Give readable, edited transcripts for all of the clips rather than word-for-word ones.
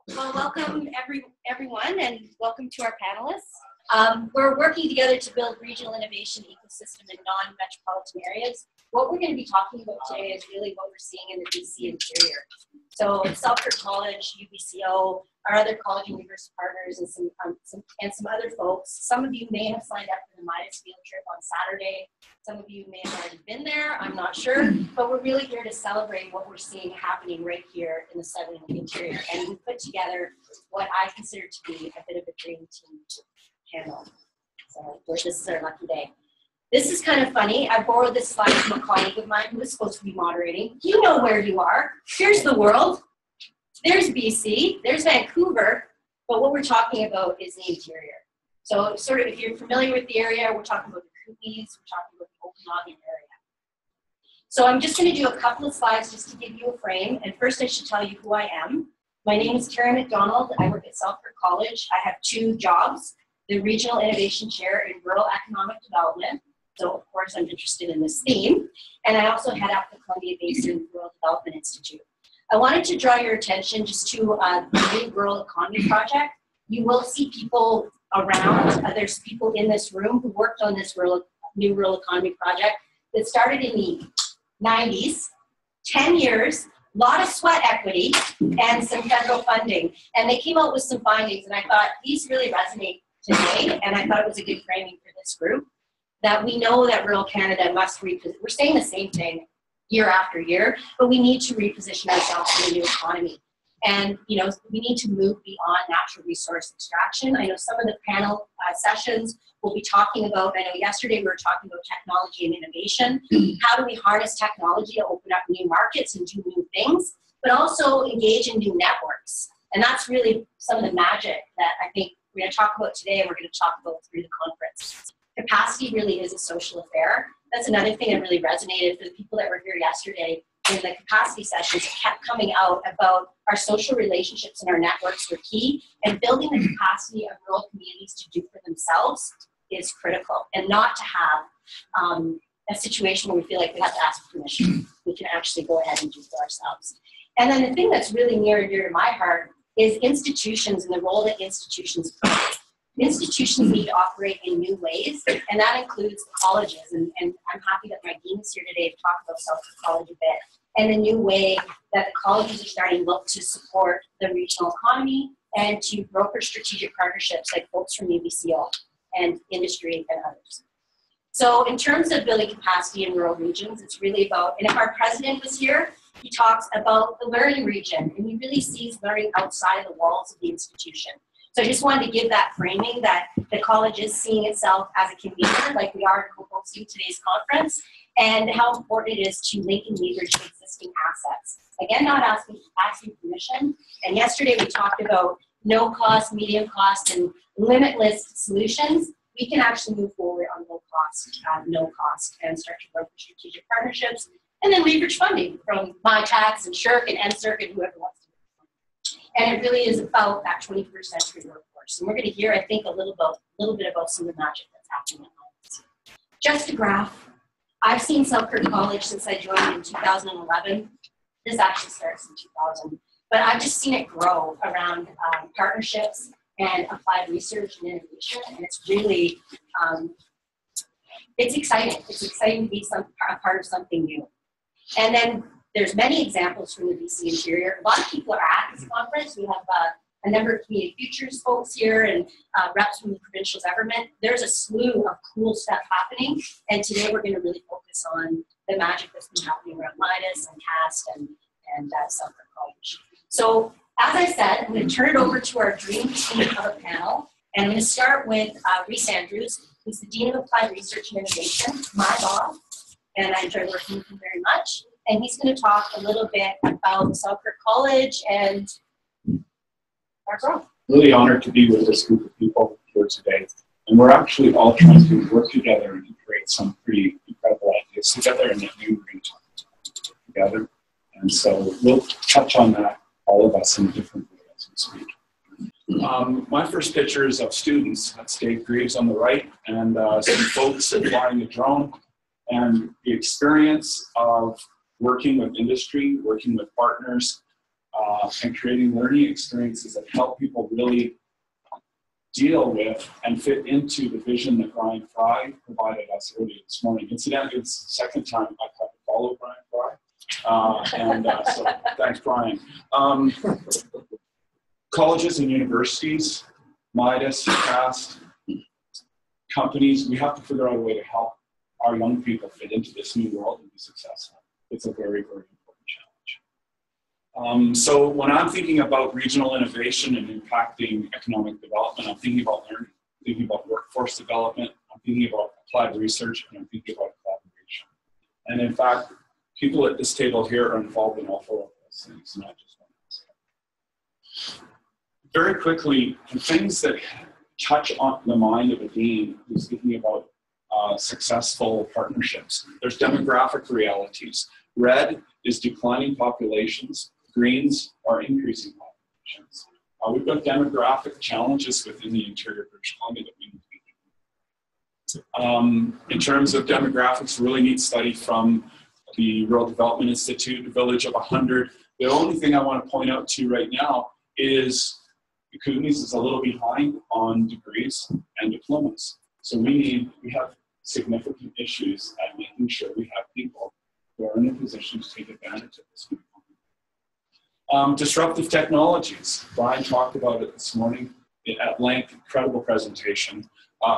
Well, welcome everyone, and welcome to our panelists. We're working together to build regional innovation ecosystem in non-metropolitan areas. What we're going to be talking about today is really what we're seeing in the BC interior. So Selkirk College, UBCO, our other college and university partners, and some other folks. Some of you may have signed up for the MIDAS field trip on Saturday. Some of you may have already been there, I'm not sure. But we're really here to celebrate what we're seeing happening right here in the southern interior. And we put together what I consider to be a bit of a dream team to handle. So this is our lucky day. This is kind of funny. I borrowed this slide from a colleague of mine who was supposed to be moderating. You know where you are. Here's the world. There's BC. There's Vancouver. But what we're talking about is the interior. So sort of if you're familiar with the area, we're talking about the Kootenays. We're talking about the Okanagan area. So I'm just going to do a couple of slides just to give you a frame. And first I should tell you who I am. My name is Terri MacDonald. I work at Selkirk College. I have two jobs, the Regional Innovation Chair in Rural Economic Development. So, of course, I'm interested in this theme. And I also head up the Columbia Basin Rural Development Institute. I wanted to draw your attention just to the new Rural Economy Project. You will see people around. There's people in this room who worked on this new Rural Economy Project that started in the 90s, 10 years, a lot of sweat equity, and some federal funding. And they came out with some findings, and I thought these really resonate today, and I thought it was a good framing for this group. That we know that rural Canada must reposition. We're saying the same thing year after year, but we need to reposition ourselves in the new economy. And we need to move beyond natural resource extraction. I know some of the panel sessions will be talking about, I know yesterday we were talking about technology and innovation. How do we harness technology to open up new markets and do new things, but also engage in new networks? And that's really some of the magic that I think we're going to talk about today and we're going to talk about through the conference. Capacity really is a social affair. That's another thing that really resonated for the people that were here yesterday in the capacity sessions. It kept coming out about our social relationships and our networks were key, and building the capacity of rural communities to do for themselves is critical, and not to have a situation where we feel like we have to ask permission. We can actually go ahead and do for ourselves. And then the thing that's really near and dear to my heart is institutions and the role that institutions play. Institutions need to operate in new ways, and that includes the colleges. And I'm happy that my dean is here today to talk about Selkirk College a bit, and the new way that the colleges are starting to look to support the regional economy and to broker strategic partnerships like folks from UBCO and industry and others. So in terms of building capacity in rural regions, it's really about, and if our president was here, he talks about the learning region, and he really sees learning outside the walls of the institution. So I just wanted to give that framing that the college is seeing itself as a convener, like we are co-hosting today's conference, and how important it is to link and leverage existing assets. Again, not asking permission. And yesterday we talked about no cost, medium cost, and limitless solutions. We can actually move forward on low cost, no cost, and start to work with strategic partnerships, and then leverage funding from Mitacs and SHRC and NSERC and whoever wants to. And it really is about that 21st century workforce. And we're going to hear, I think, a little bit about some of the magic that's happening at home. Just a graph. I've seen Selkirk College since I joined in 2011. This actually starts in 2000. But I've just seen it grow around partnerships and applied research and innovation. And it's really, it's exciting. It's exciting to be a part of something new. And then there's many examples from the BC interior. A lot of people are at this conference. We have a number of community futures folks here and reps from the provincial government. There's a slew of cool stuff happening. And today we're going to really focus on the magic that's been happening around MIDAS and KAST and Selkirk College. So as I said, I'm going to turn it over to our dream team of a panel. And I'm going to start with Rhys Andrews, who's the Dean of Applied Research and Innovation, my boss. And I enjoy working with him very much. And he's going to talk a little bit about Selkirk College and our growth. Really honored to be with this group of people here today. And we're actually all trying to work together and create some pretty incredible ideas together, and that we were going to talk together. And so we'll touch on that, all of us, in a different way as we speak. My first picture is of students. That's Dave Greaves on the right, and some folks flying a drone. And the experience of working with industry, working with partners, and creating learning experiences that help people really deal with and fit into the vision that Brian Fry provided us earlier this morning. Incidentally, it's the second time I've had to follow Brian Fry. So thanks, Brian. Colleges and universities, MIDAS, KAST, companies, we have to figure out a way to help our young people fit into this new world and be successful. It's a very, very important challenge. So when I'm thinking about regional innovation and impacting economic development, I'm thinking about learning, I'm thinking about workforce development, I'm thinking about applied research, and I'm thinking about collaboration. And in fact, people at this table here are involved in all four of those things, not just one aspect. Very quickly, the things that touch on the mind of a dean who's thinking about successful partnerships. There's demographic realities. Red is declining populations. Greens are increasing populations. We've got demographic challenges within the interior of British Columbia that we need to be doing. In terms of demographics, a really neat study from the Rural Development Institute, a village of 100. The only thing I want to point out to you right now is the Kootenay is a little behind on degrees and diplomas. So we have significant issues at making sure we have people who are in a position to take advantage of this. Disruptive technologies. Brian talked about it this morning at length, incredible presentation.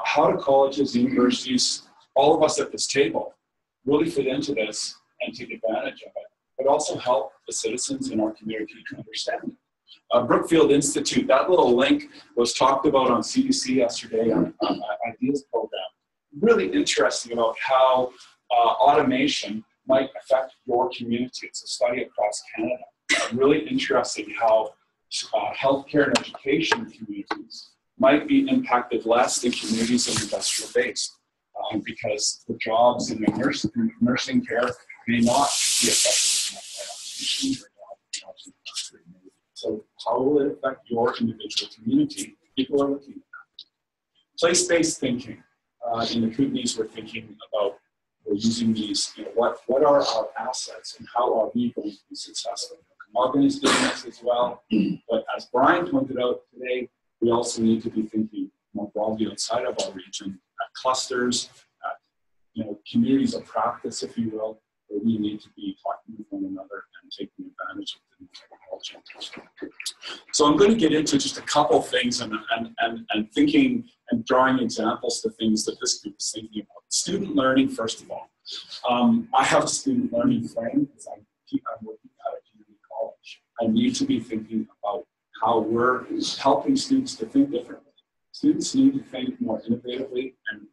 How do colleges, universities, all of us at this table really fit into this and take advantage of it, but also help the citizens in our community to understand it. Brookfield Institute, that little link was talked about on CBC yesterday on Ideas program. Really interesting about how automation might affect your community. It's a study across Canada. Really interesting how healthcare and education communities might be impacted less than communities in industrial base because the jobs in the nursing care may not be affected by automation. So how will it affect your individual community? People are looking at that. Place-based thinking. In the Kootenays, we're thinking about, we're using these, what are our assets and how are we going to be successful? Okanagan is doing this as well. But as Brian pointed out today, we also need to be thinking more broadly outside of our region at clusters, at communities of practice, if you will, where we need to be talking with one another and taking advantage of the new technology. So I'm going to get into just a couple things and thinking and drawing examples to things that this group is thinking about. Student learning, first of all. I have a student learning frame because I'm working at a community college. I need to be thinking about how we're helping students to think differently. Students need to think more innovatively and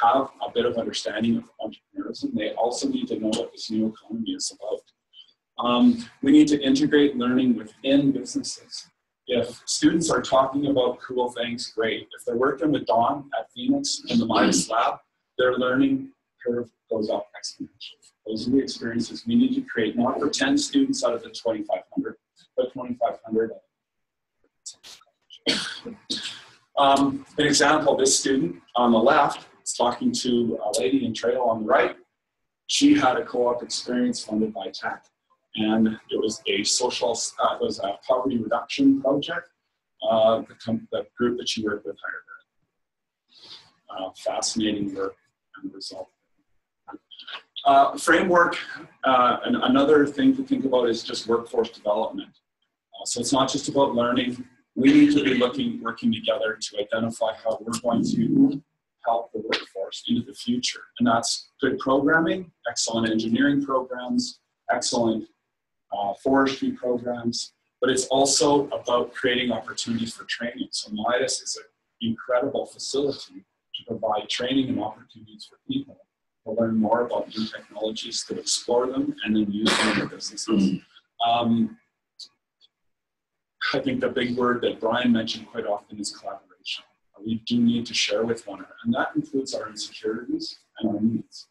have a bit of understanding of entrepreneurism. They also need to know what this new economy is about. We need to integrate learning within businesses. If students are talking about cool things, great. If they're working with Dawn at Fenix in the MIDAS lab, their learning curve goes up exponentially. Those are the experiences we need to create, not for 10 students out of the 2,500, but 2,500. An example, this student on the left is talking to a lady in Trail on the right. She had a co-op experience funded by TAC. And it was a poverty reduction project. The group that she worked with hired her. Fascinating work and result. Framework, and another thing to think about is just workforce development. So it's not just about learning. We need to be working together to identify how we're going to help the workforce into the future. And that's good programming, excellent engineering programs, excellent forestry programs, but it's also about creating opportunities for training. So MIDAS is an incredible facility to provide training and opportunities for people to learn more about new technologies, to explore them, and then use them in their businesses. I think the big word that Brian mentioned quite often is collaboration. We do need to share with one another, and that includes our insecurities and our needs.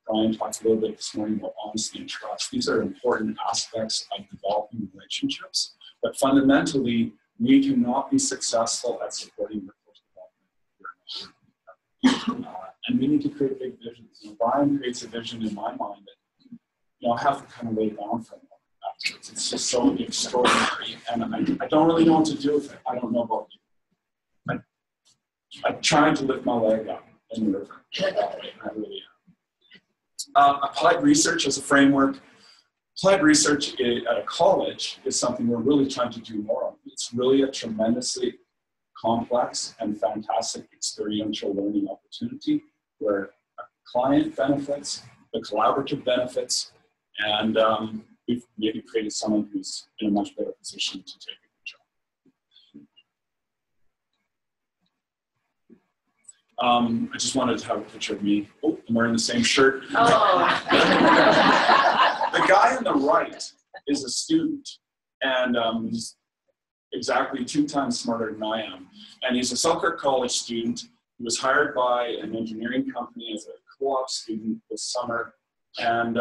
Brian talked a little bit this morning about honesty and trust. These are important aspects of developing relationships, but fundamentally, we cannot be successful at supporting workforce development. And we need to create big visions. Brian creates a vision in my mind that I have to kind of lay down for a moment afterwards. It's just so extraordinary, and I don't really know what to do with it. I don't know about you. I'm trying to lift my leg up in the river. I really am. Applied research as a framework. Applied research at a college is something we're really trying to do more of. It's really a tremendously complex and fantastic experiential learning opportunity where a client benefits, the collaborative benefits, and we've maybe created someone who's in a much better position to take a good job. I just wanted to have a picture of me. Oh, I'm wearing the same shirt. Oh. The guy on the right is a student, and he's exactly 2 times smarter than I am. And he's a Selkirk College student. He was hired by an engineering company as a co-op student this summer, and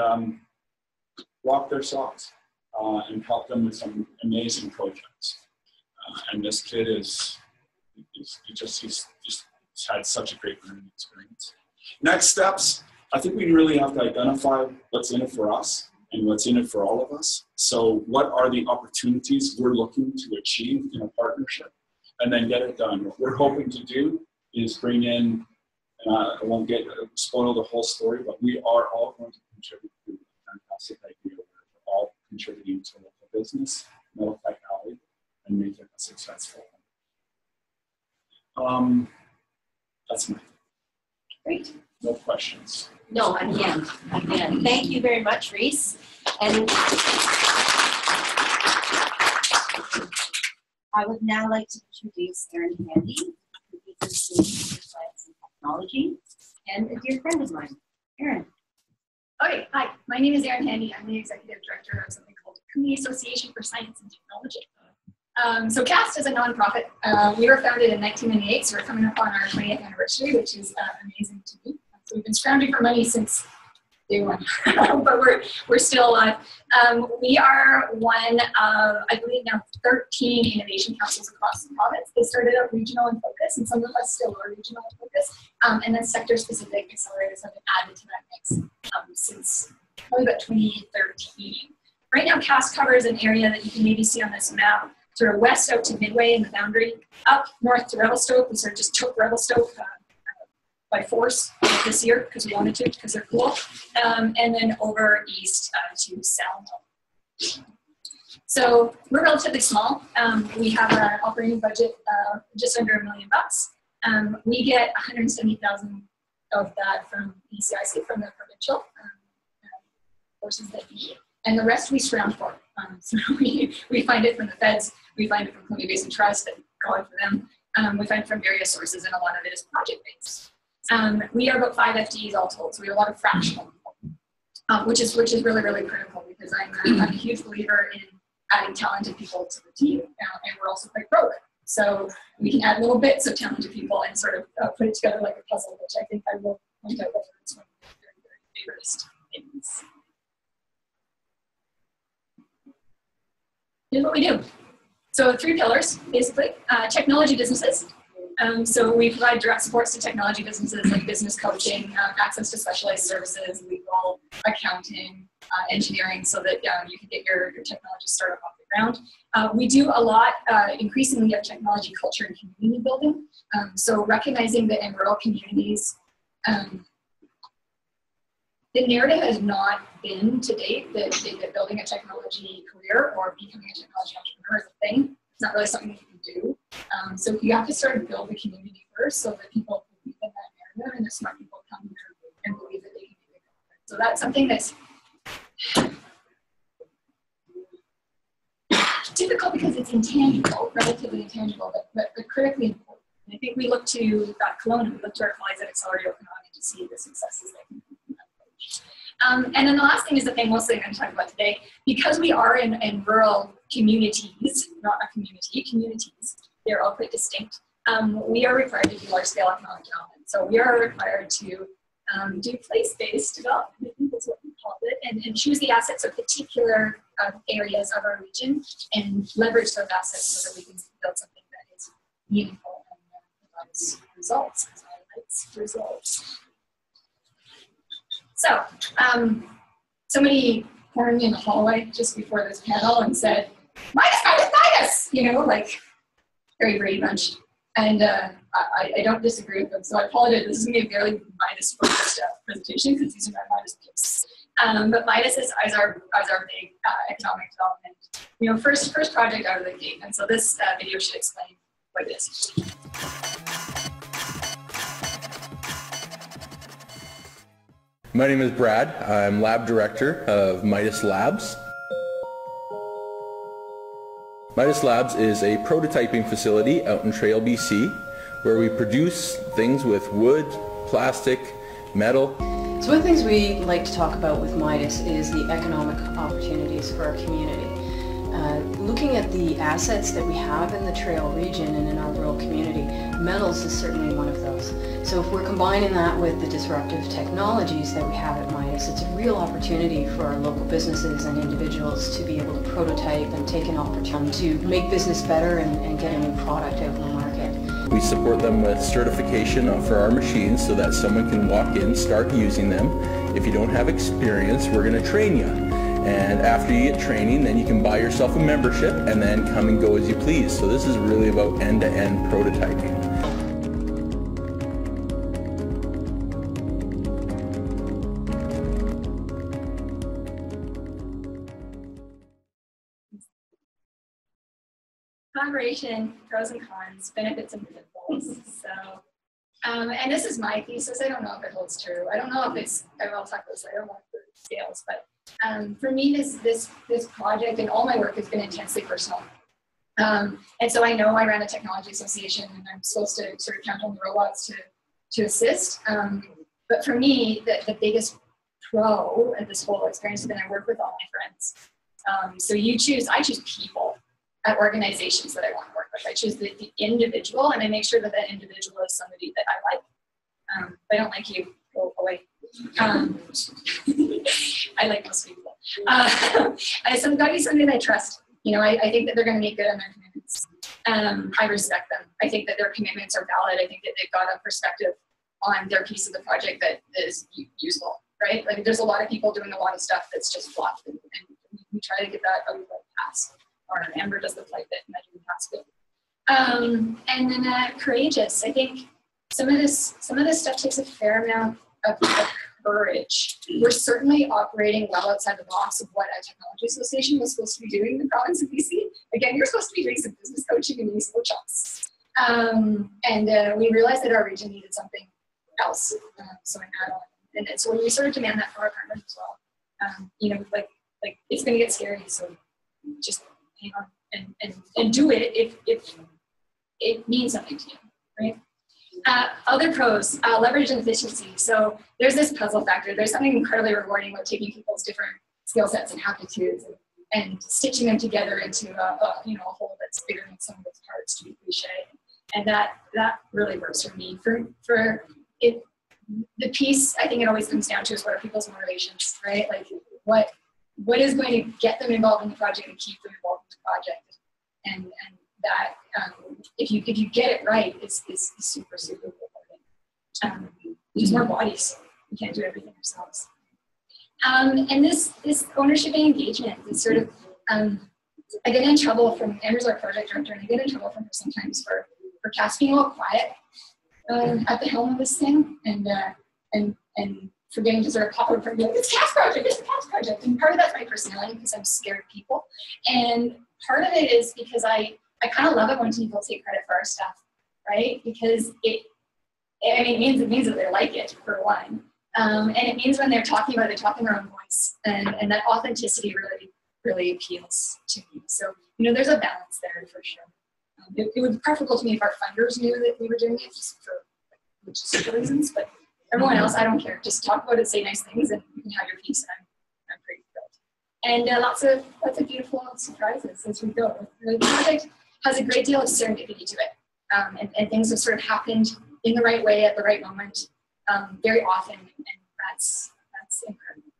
walked their socks and helped them with some amazing projects. And this kid he's had such a great learning experience. Next steps, I think we really have to identify what's in it for us and what's in it for all of us. So what are the opportunities we're looking to achieve in a partnership, and then get it done. What we're hoping to do is bring in, and I won't spoil the whole story, but we are all going to contribute to a fantastic idea where we're all contributing to local business, Metaltech Alley, and make it a successful one. That's my thing. Great. No questions. No, again. Thank you very much, Rhys. And I would now like to introduce Erin Handy, who is in Science and Technology, and a dear friend of mine, Erin. Okay, hi. My name is Erin Handy. I'm the executive director of something called Kootenay Association for Science and Technology. So KAST is a nonprofit. We were founded in 1998, so we're coming up on our 20th anniversary, which is amazing to me. So we've been scrounging for money since day one, but we're still alive. We are one of, I believe now, 13 innovation councils across the province. They started out regional in focus, and some of us still are regional in focus. And then sector-specific accelerators have been added to that mix since probably about 2013. Right now, KAST covers an area that you can maybe see on this map, sort of west out to Midway in the boundary, up north to Revelstoke. We sort of just took Revelstoke by force this year because we wanted to, because they're cool, and then over east to Selkirk. So we're relatively small. We have an operating budget just under $1 million. We get 170,000 of that from ECIC, from the provincial forces that we need, and the rest we scrounge for. So we find it from the feds, we find it from Kootenay Basin Trust, and God for them. We find it from various sources, and a lot of it is project-based. We are about 5 FTEs all told, so we have a lot of fractional people, which is really, really critical, because I'm a huge believer in adding talented people to the team, and we're also quite broke. So we can add little bits of talented people and sort of put it together like a puzzle, which I think I will point out later. It's one of my very, very favorite things. Here's what we do. So 3 pillars, basically. Technology businesses. So we provide direct supports to technology businesses like business coaching, access to specialized services, legal, accounting, engineering, so that you can get your technology startup off the ground. We do a lot, increasingly, of technology culture and community building. So recognizing that in rural communities, the narrative has not been to date that building a technology career or becoming a technology entrepreneur is a thing. It's not really something you can do. So you have to sort of build the community first so that people believe in that narrative, and the smart people come here and believe that they can make it happen. So that's something that's difficult because it's intangible, relatively intangible, but critically important. And I think we look to Kelowna, we look to our colleagues at Accelerate Okanagan to see the successes that can come from that approach. And then the last thing is the thing mostly I'm going to talk about today. Because we are in rural communities, not a community, communities, they're all quite distinct. We are required to do large-scale economic development. So we are required to do place-based development, I think that's what we call it, and choose the assets of particular areas of our region and leverage those assets so that we can build something that is meaningful and provides results. results. So, so many popcorn in the hallway just before this panel and said, "Midas, Midas, Midas!" You know, like very Brady Bunch. And I don't disagree with them, so I apologize. This is going to be a very Midas-focused presentation because these are my Midas picks. But Midas is our big economic development, you know, first project out of the gate. And so this video should explain what it is. My name is Brad. I'm lab director of MIDAS Labs. MIDAS Labs is a prototyping facility out in Trail, BC, where we produce things with wood, plastic, metal. So one of the things we like to talk about with MIDAS is the economic opportunities for our community. Looking at the assets that we have in the Trail region and in our rural community, metals is certainly one of those. So if we're combining that with the disruptive technologies that we have at MIDAS, it's a real opportunity for our local businesses and individuals to be able to prototype and take an opportunity to make business better and get a new product out in the market. We support them with certification for our machines so that someone can walk in, start using them. If you don't have experience, we're going to train you. And after you get training, then you can buy yourself a membership and then come and go as you please. So this is really about end-to-end prototyping. Collaboration, pros and cons, benefits and pitfalls. So, and this is my thesis. I don't know if it holds true. I don't know if it's, I will talk about this later about the scales, but for me, this project and all my work has been intensely personal. And so I know I ran a technology association and I'm supposed to sort of count on the robots to assist. But for me, the biggest pro of this whole experience has been I work with all my friends. So I choose people at organizations that I want to work with. I choose the individual and I make sure that that individual is somebody that I like. If I don't like you, go away. I like most people. So it's got to be somebody that I trust. You know, I think that they're going to make good on their commitments. I respect them. I think that their commitments are valid. I think that they've got a perspective on their piece of the project that is useful, right? Like there's a lot of people doing a lot of stuff that's just fluff, and we try to get that out of the pass. Or Amber does the flight bit and I do the pass bit. And then courageous. I think some of this stuff takes a fair amount of courage. We're certainly operating well outside the box of what a technology association was supposed to be doing in the province of BC. Again, you're supposed to be doing some business coaching and these workshops. And we realized that our region needed something else, so an add-on. And so we sort of demand that from our partners as well. You know, like it's going to get scary, so just hang on and do it if it means something to you, right? Other pros, leverage and efficiency. So there's this puzzle factor. There's something incredibly rewarding about taking people's different skill sets and aptitudes and stitching them together into a whole that's bigger than some of its parts, to be cliche. And that really works for me. For it, the piece, I think it always comes down to is what are people's motivations, right? Like what is going to get them involved in the project and keep them involved in the project, and that if you get it right, it's super important. Just more bodies. We can't do everything ourselves. And this ownership and engagement is sort of I get in trouble from Amber's our project director, and I get in trouble from her sometimes for KAST being a little quiet at the helm of this thing, and forgetting to sort of pop over and be like, it's KAST project, it's the KAST project. And part of that's my personality because I'm scared of people. And part of it is because I kind of love it when people take credit for our stuff, right? Because it means that they like it, for one. And it means when they're talking about it, they're talking their own voice. And that authenticity really, really appeals to me. So, there's a balance there for sure. It would be preferable to me if our funders knew that we were doing it just for logistical reasons, but everyone else, I don't care. Just talk about it, say nice things, and you can have your piece, and I'm pretty thrilled. And lots of beautiful surprises as we go. The project has a great deal of serendipity to it, and things have sort of happened in the right way at the right moment very often, and that's incredible.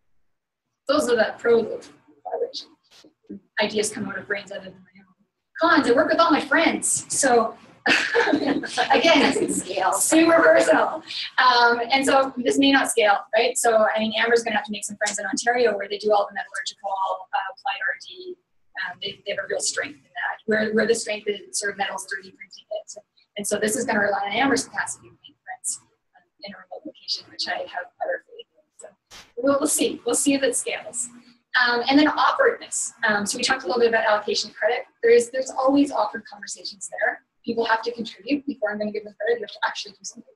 Those are the pros of collaboration. Ideas come out of brains other than my own. Cons, I work with all my friends. So Again, Scale. super personal. And so this may not scale, right? So, I mean, Amber's going to have to make some friends in Ontario where they do all the metallurgical, applied RD. They have a real strength in that. Where the strength is sort of metals 3D printing it. And so this is going to rely on Amber's capacity to make friends in a remote location, which I have better faith in. So we'll see. We'll see if it scales. And then awkwardness. So we talked a little bit about allocation credit. There's always awkward conversations there. People have to contribute before I'm going to give them credit. You have to actually do something.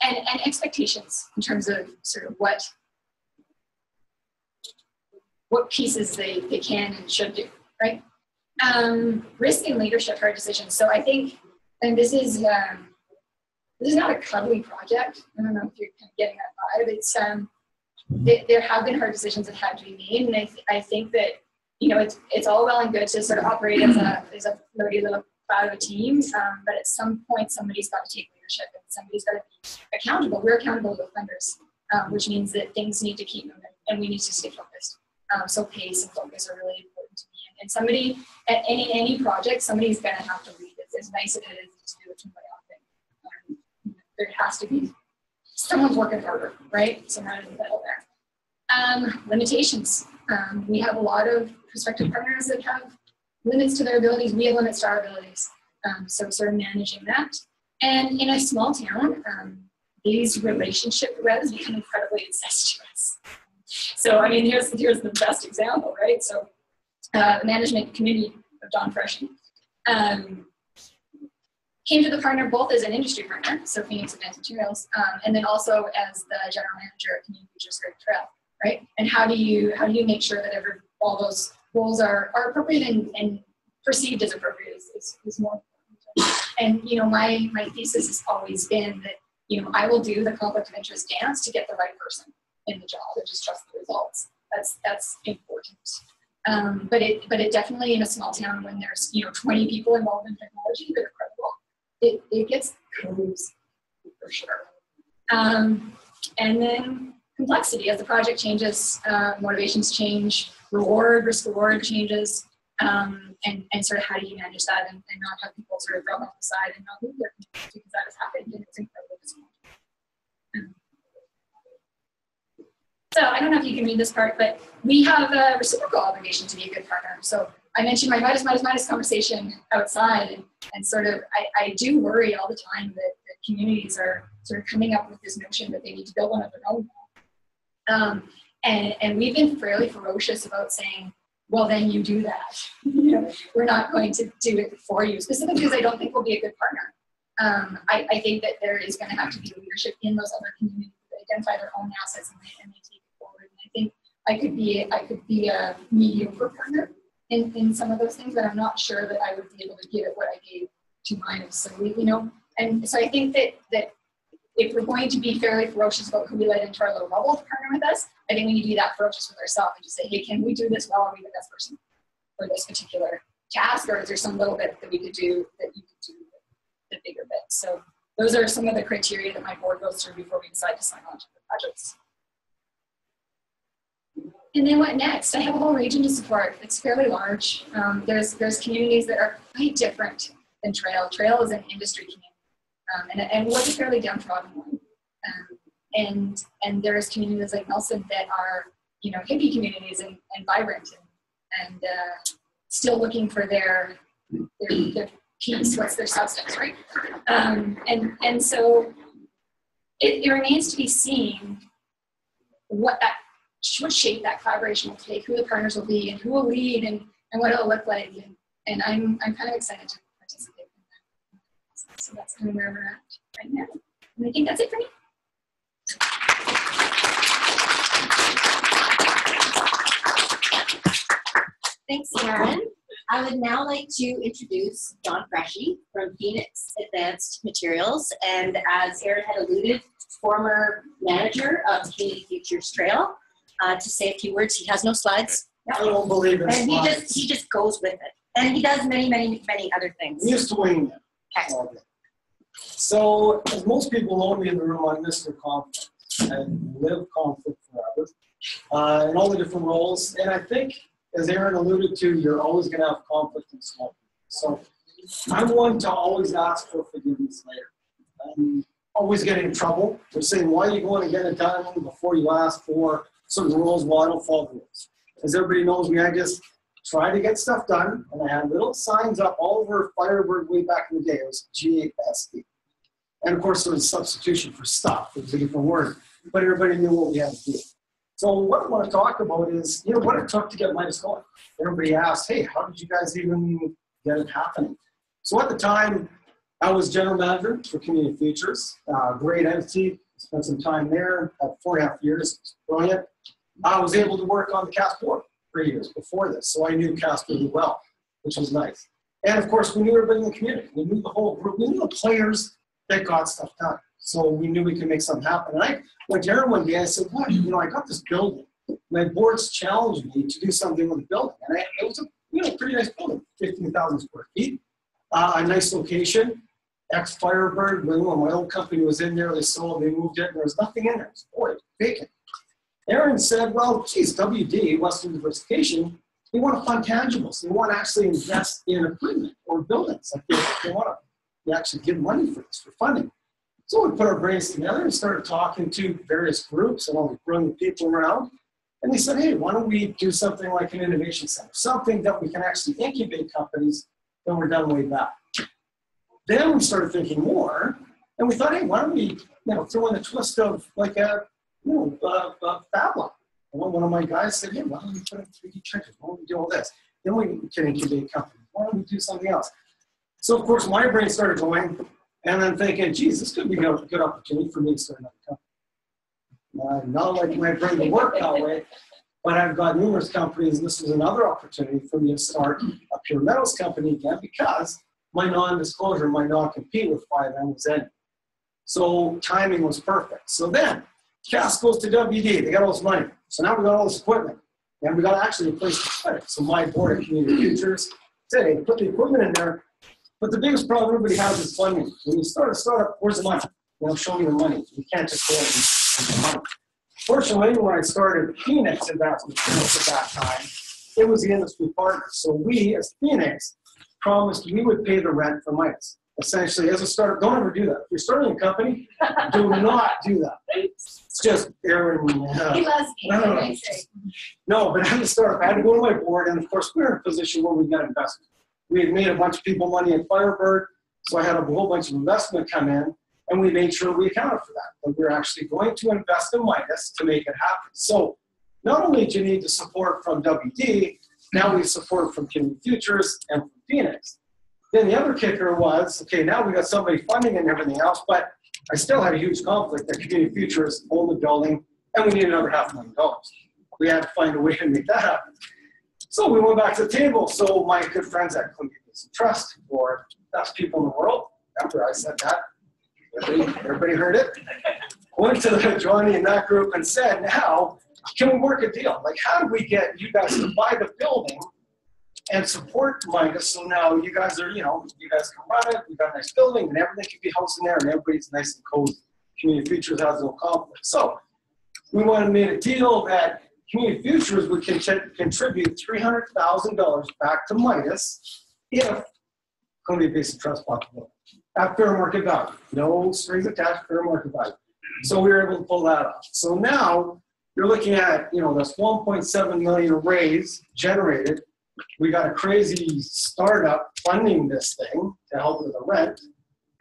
And expectations in terms of sort of what pieces they can and should do, right? Risk and leadership are decisions. So I think, and this is not a cuddly project. I don't know if you're kind of getting that vibe. It's there have been hard decisions that had to be made, and I think that, you know, it's all well and good to sort of operate as a flirty little cloud of a team, but at some point somebody's got to take leadership and somebody's got to be accountable. We're accountable to offenders, which means that things need to keep moving and we need to stay focused. So pace and focus are really important to me. And somebody at any project, somebody's going to have to lead. It's as nice as it is to do a two-way thing. There has to be someone's working harder, right? Somewhere in the middle there. Limitations. We have a lot of prospective partners that have limits to their abilities. We have limits to our abilities. So sort of managing that. And in a small town, these relationship webs become incredibly incestuous. So, I mean, here's the best example, right? So, the management committee of Don Freschi came to the partner both as an industry partner, so Fenix Advanced Materials, and then also as the general manager of Community Features Trail, right? And how do you make sure that all those roles are appropriate and perceived as appropriate is more important. And, you know, my thesis has always been that, you know, I will do the conflict of interest dance to get the right person in the job and just trust the results. That's important. But it definitely, in a small town when there's, you know, 20 people involved in technology that are credible, it gets codes for sure. And then complexity. As the project changes, motivations change, risk reward changes, and sort of how do you manage that and not have people sort of rub off the side and not leave their community, because that has happened and it's incredibly disappointing. So I don't know if you can read this part, but we have a reciprocal obligation to be a good partner. So I mentioned my MIDAS conversation outside, and sort of I do worry all the time that communities are sort of coming up with this notion that they need to build one of their own. And we've been fairly ferocious about saying, well, then you do that. You know, we're not going to do it for you, specifically because I don't think we'll be a good partner. I think that there is going to have to be leadership in those other communities that identify their own assets and they take it forward. And I think I could be a mediocre partner in some of those things, but I'm not sure that I would be able to give it what I gave to mine. So you know, and so I think that if we're going to be fairly ferocious about who we let into our little bubble to partner with us, I think we need to be that ferocious with ourselves and just say, hey, can we do this well? Are we the best person for this particular task, or is there some little bit that we could do that you could do the bigger bit? So those are some of the criteria that my board goes through before we decide to sign on to the projects. And then what next? I have a whole region to support. It's fairly large. There's communities that are quite different than Trail. Trail is an industry community, and was a fairly downtrodden one. And there's communities like Nelson that are, you know, hippie communities and vibrant and still looking for their piece. What's their substance, right? And so it remains to be seen what shape that collaboration will take, who the partners will be, and who will lead, and what it'll look like. And I'm kind of excited to participate in that. So that's kind of where we're at right now. And I think that's it for me. Thanks, Erin. I would now like to introduce Don Freschi from Fenix Advanced Materials, and as Erin had alluded, former manager of Community Features Trail, to say a few words. He has no slides. I don't believe in and slides. he just goes with it, and he does many other things. I'm used to winging it. Okay. So, as most people know me in the room, I'm Mr. Conflict. I live conflict forever, in all the different roles. And I think, as Erin alluded to, you're always going to have conflict in small people. So, I'm one to always ask for forgiveness later. I'm always getting in trouble. They're saying, why are you going to get it done before you ask for certain rules? Well, I don't follow the rules. As everybody knows me, I just try to get stuff done, and I had little signs up all over Firebird way back in the day. It was GAST. And of course, there was a substitution for stuff. It was a different word, but everybody knew what we had to do. So what I want to talk about is, what it took to get MIDAS going. Everybody asked, hey, how did you guys even get it happening? So at the time, I was general manager for Community Futures, great entity, spent some time there, had 4.5 years, it was brilliant. I was able to work on the KAST board for years before this, so I knew KAST really well, which was nice. And of course, we knew everybody in the community. We knew the whole group. We knew the players that got stuff done. So we knew we could make something happen. And I went to Erin one day, I said, what, I got this building. My board's challenged me to do something with the building. And it was a pretty nice building, 15,000 square feet, a nice location. Ex-Firebird, when my old company was in there, they sold, they moved it, and there was nothing in there. It was void, vacant. Erin said, well, geez, WD, Western Diversification, they want to fund tangibles. They want to actually invest in equipment or buildings. Like they want to actually give money for this, for funding. So we put our brains together and started talking to various groups and all the brilliant people around. And they said, hey, why don't we do something like an innovation center, something that we can actually incubate companies that were done way back. Then we started thinking more, and we thought, hey, why don't we throw in a twist of like a fab lab. One of my guys said, hey, why don't we put in 3D printers? Why don't we do all this? Then we can incubate companies. Why don't we do something else? So, of course, my brain started going, and I'm thinking, geez, this could be a good opportunity for me to start another company. Not like my brain to work that way, but I've got numerous companies, and this was another opportunity for me to start a pure metals company again because my non-disclosure, my non-compete with 5M was ending. So timing was perfect. So then, KAST goes to WD, they got all this money. So now we got all this equipment, and we got to actually replace the equipment. So my board of Community Futures said, hey, put the equipment in there. But the biggest problem everybody has is funding. When you start a startup, where's the money? Show me the money. You can't just go and get the money. Fortunately, when I started Fenix Investment at that time, it was the industry partner. So we, as Fenix, promised we would pay the rent for MIDAS. Essentially, as a startup, don't ever do that. If you're starting a company, do not do that. It's just Erin. No, but as a startup, I had to go to my board, and of course, we were in a position where we got investment. We had made a bunch of people money at Firebird, so I had a whole bunch of investment come in, and we made sure we accounted for that we were actually going to invest in MIDAS to make it happen. So not only do you need the support from WD, now we support from Community Futures and from Fenix. Then the other kicker was, okay, now we got somebody funding and everything else, but I still had a huge conflict that Community Futures owned the building, and we needed another $500,000. We had to find a way to make that happen. So we went back to the table. So my good friends at Basin Trust, or best people in the world, after I said that, everybody heard it, went to Johnny and that group and said, now, can we work a deal? Like, how do we get you guys to buy the building and support MIDAS? So now you guys are, you guys can run it. We've got a nice building, and everything can be housed in there, and everybody's nice and cozy. Community Futures has no conflict. So we went and made a deal that Community Futures would contribute $300,000 back to MIDAS if Kootenay Basin Trust bought the building at fair market value. No strings attached, fair market value. So we were able to pull that off. So now you're looking at, this $1.7 million raise generated. We got a crazy startup funding this thing to help with the rent,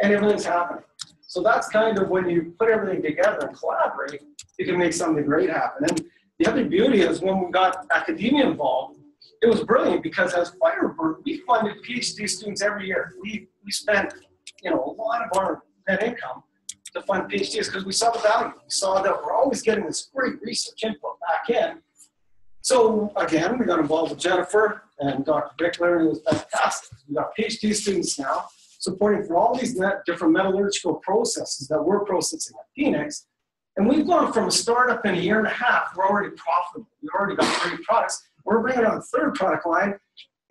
and everything's happening. So that's kind of when you put everything together and collaborate, you can make something great happen. And the other beauty is when we got academia involved, it was brilliant because as Firebird, we funded PhD students every year. We spent, a lot of our net income to fund PhDs because we saw the value. We saw that we're always getting this great research input back in. So again, we got involved with Jennifer and Dr. Bichler, and it was fantastic. We got PhD students now supporting for all these different metallurgical processes that we're processing at Fenix. And we've gone from a startup in a year and a half, we're already profitable. We already got great products. We're bringing on a third product line,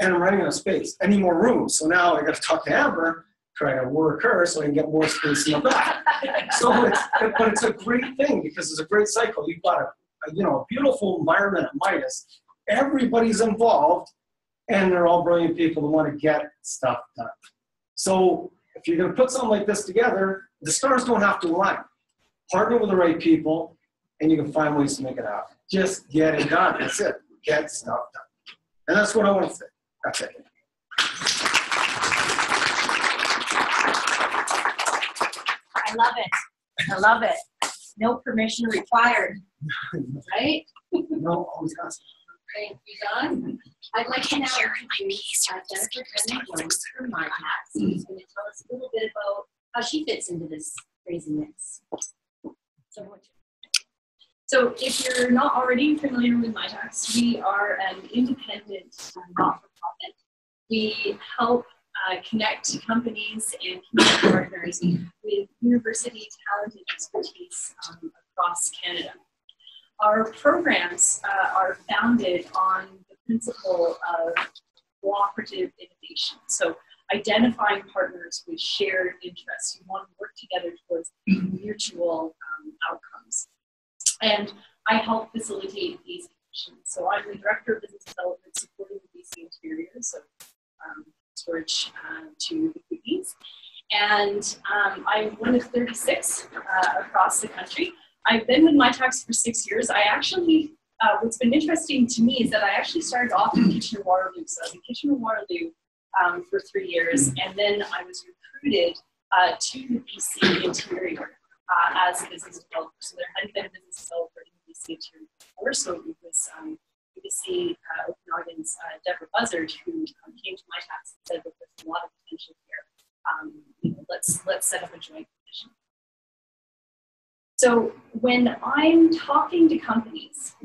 and I'm running out of space. I need more room. So now I got to talk to Amber, try to work her so I can get more space in the back. But it's a great thing because it's a great cycle. You've got a beautiful environment at MIDAS. Everybody's involved, and they're all brilliant people who want to get stuff done. So if you're going to put something like this together, the stars don't have to align. Partner with the right people, and you can find ways to make it happen. Just get it done. That's it. Get stuff done. And that's what I want to say. That's it. I love it. I love it. No permission required, right? No, always ask. Thank you, Don. I'd like to now introduce Jennifer Tedman-Jones from Mitacs, who's going to tell us a little bit about how she fits into this crazy mix. So if you're not already familiar with Mitacs, we are an independent not-for-profit. We help connect companies and community partners with university talent and expertise across Canada. Our programs are founded on the principle of cooperative innovation. So identifying partners with shared interests who want to work together towards mutual outcomes. And I help facilitate these connections. So I'm the Director of Business Development supporting the BC Interior, so storage to the Kootenays. And I'm one of 36 across the country. I've been with Mitacs for 6 years. I actually, what's been interesting to me is that I actually started off in Kitchener-Waterloo. So I was in Kitchener-Waterloo for 3 years, and then I was recruited to the BC Interior as a business developer. So there hadn't been a business developer in the BC Interior before, so it was BBC Okanagan's Deborah Buzzard who came to Mitacs and said that there's a lot of potential here. Let's set up a joint position. So when I'm talking to companies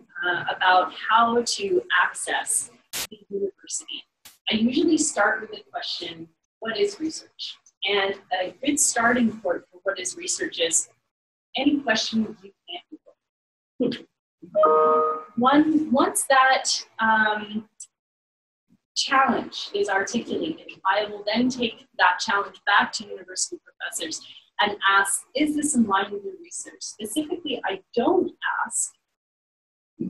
about how to access the university, I usually start with the question, what is research? And a good starting point for what is research is any question you can't Google. Once that challenge is articulated, I will then take that challenge back to university professors and ask, is this in line with your research? Specifically, I don't ask,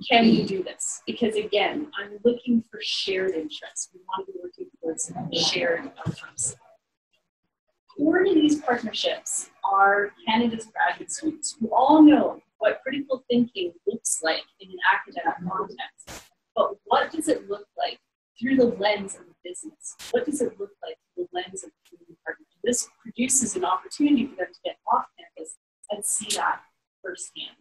can you do this? Because again, I'm looking for shared interests. We want to be working towards shared outcomes. Core to these partnerships are Canada's graduate students who all know what critical thinking looks like in an academic context. But what does it look like through the lens of business? What does it look like through the lens of community partners? This produces an opportunity for them to get off campus and see that firsthand.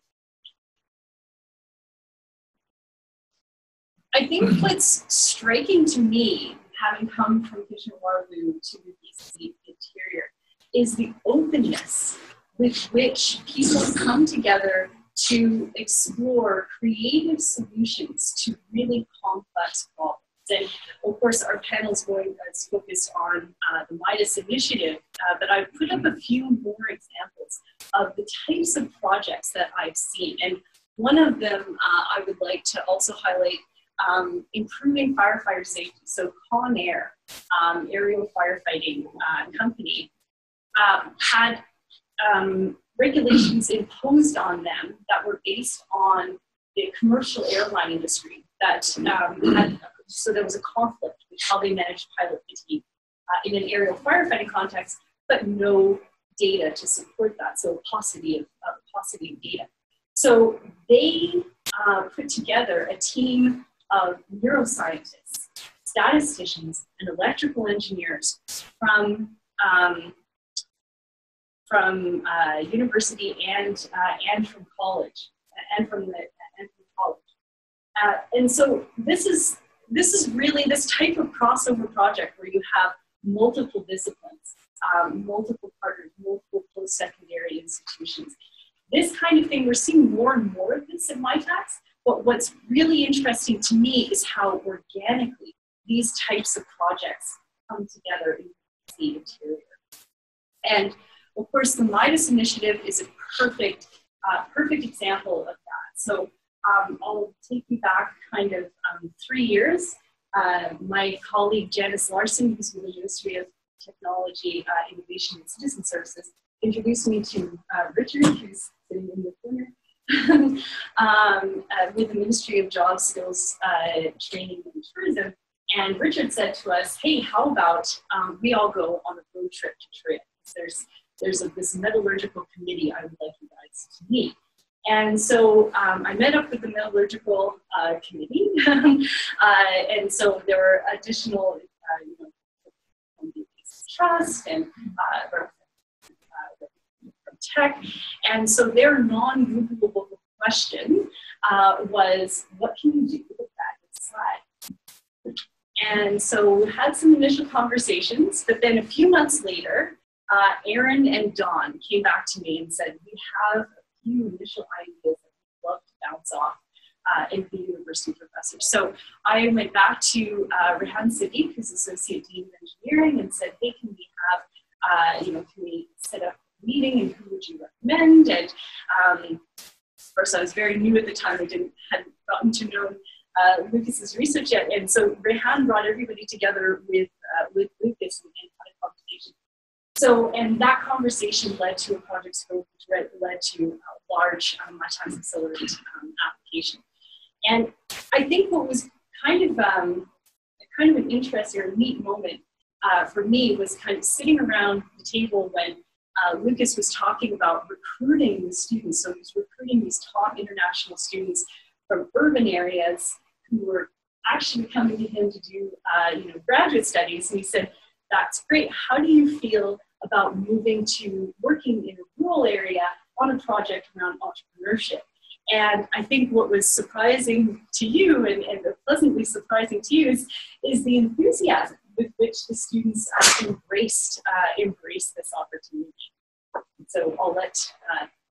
I think what's striking to me, having come from Kitchener-Waterloo to the BC Interior, is the openness with which people come together to explore creative solutions to really complex problems. And of course, our panel is focused on the MIDAS initiative, but I've put up a few more examples of the types of projects that I've seen. And one of them I would like to also highlight, improving firefighter safety. So Kootenay, aerial firefighting company, had regulations imposed on them that were based on the commercial airline industry that so there was a conflict with how they managed pilot fatigue in an aerial firefighting context, but no data to support that. So paucity of data. So they put together a team of neuroscientists, statisticians, and electrical engineers from university and from college, and from college. And so this is really this type of crossover project where you have multiple disciplines, multiple partners, multiple post-secondary institutions. This kind of thing, we're seeing more and more of this at Mitacs, but what's really interesting to me is how organically these types of projects come together in the interior. And of course, the MIDAS initiative is a perfect example of that. So I'll take you back kind of 3 years. My colleague Janice Larson, who's with the Ministry of Technology, Innovation and Citizen Services, introduced me to Richard, who's sitting in the corner, with the Ministry of Jobs, Skills, Training and Tourism. And Richard said to us, hey, how about we all go on a road road trip to trail. There's this metallurgical committee I would like you guys to meet. And so I met up with the metallurgical committee, and so there were additional, from the trust and from tech, and so their non-groupable question was, what can you do with that slide? And so we had some initial conversations, but then a few months later, Erin and Dawn came back to me and said, we have a few initial ideas that we'd love to bounce off and be university professors. So I went back to Rehan Siddiq, who's Associate Dean of Engineering, and said, hey, can we have, can we set up a meeting and who would you recommend? And of course, I was very new at the time. I hadn't gotten to know Lukas's research yet. And so Rehan brought everybody together with Lukas and had a conversation. So, and that conversation led to a project scope, which led to a large Mitacs Accelerate application. And I think what was kind of an interesting or neat moment for me was kind of sitting around the table when Lukas was talking about recruiting the students. So he was recruiting these top international students from urban areas who were actually coming to him to do graduate studies. And he said, that's great. How do you feel about moving to working in a rural area on a project around entrepreneurship? And I think what was surprising to you and pleasantly surprising to you is the enthusiasm with which the students embraced this opportunity. So I'll let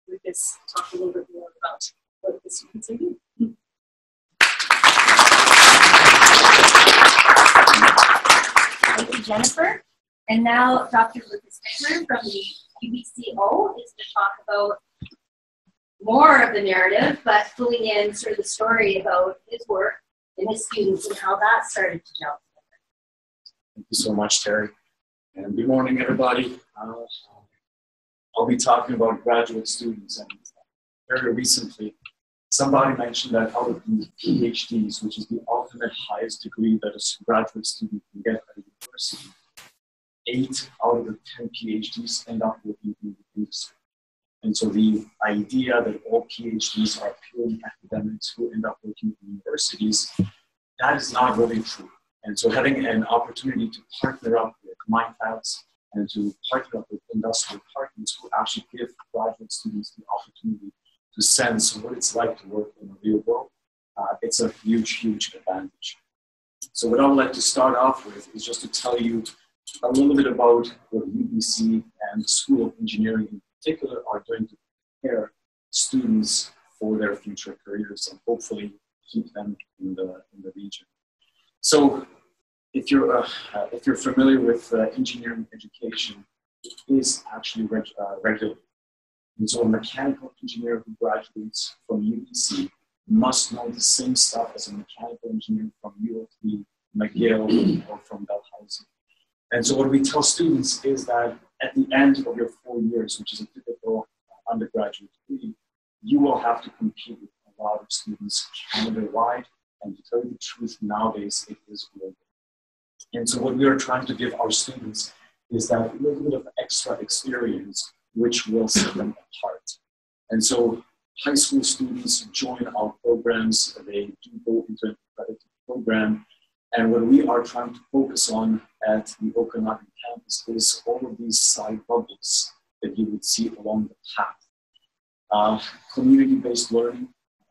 Lukas talk a little bit more about what the students are doing. Thank you, Jennifer. And now Dr. Lukas Bichler from the UBCO is to talk about more of the narrative, but filling in sort of the story about his work and his students and how that started to gel together. Thank you so much, Terri. And good morning, everybody. I'll be talking about graduate students. And very recently, somebody mentioned that out of the PhDs, which is the ultimate highest degree that a graduate student can get at a university, 8 out of the 10 PhDs end up working in the industry. And so the idea that all PhDs are purely academics who end up working in universities, that is not really true. And so having an opportunity to partner up with Mitacs and to partner up with industrial partners who actually give graduate students the opportunity to sense what it's like to work in the real world, it's a huge, huge advantage. So what I would like to start off with is just to tell you a little bit about what UBC and the School of Engineering in particular are doing to prepare students for their future careers and hopefully keep them in the region. So if you're familiar with engineering education, it is actually regulated. And so a mechanical engineer who graduates from UBC must know the same stuff as a mechanical engineer from UOT, McGill, or from Dalhousie. And so what we tell students is that at the end of your 4 years, which is a typical undergraduate degree, you will have to compete with a lot of students Canada-wide. And to tell you the truth, nowadays it is global. And so what we are trying to give our students is that little bit of extra experience, which will set them apart. And so high school students join our programs, they do go into an accredited program. And what we are trying to focus on at the Okanagan campus is all of these side bubbles that you would see along the path. Community-based learning,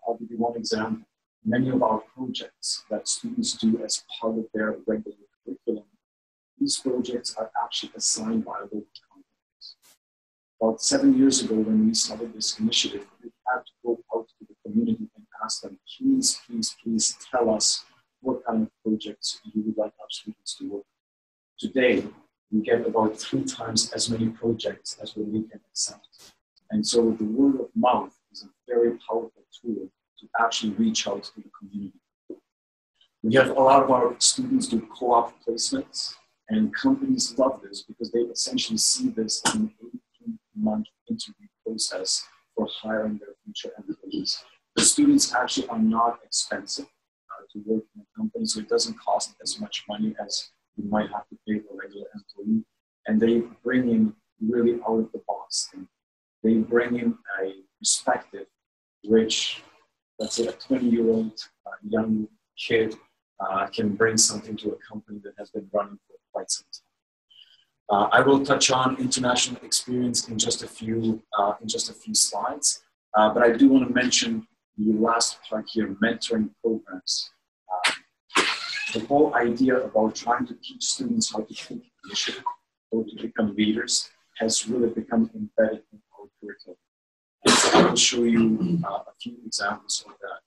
I'll give you one example. Many of our projects that students do as part of their regular curriculum, these projects are actually assigned by local companies. About 7 years ago when we started this initiative, we had to go out to the community and ask them, please, please, please tell us what kind of projects you would like our students to work on. Today, we get about 3 times as many projects as what we can accept. And so the word of mouth is a very powerful tool to actually reach out to the community. We have a lot of our students do co-op placements, and companies love this because they essentially see this as an 18-month interview process for hiring their future employees. The students actually are not expensive to work in a company, so it doesn't cost as much money as you might have to pay a regular employee. and they bring in really out of the box thing. They bring in a perspective which, let's say, a 20-year-old young kid can bring something to a company that has been running for quite some time. I will touch on international experience in just a few slides, but I do want to mention the last part here: mentoring programs. The whole idea about trying to teach students how to take initiative or to become leaders has really become embedded in our curriculum. And so I will show you a few examples of that.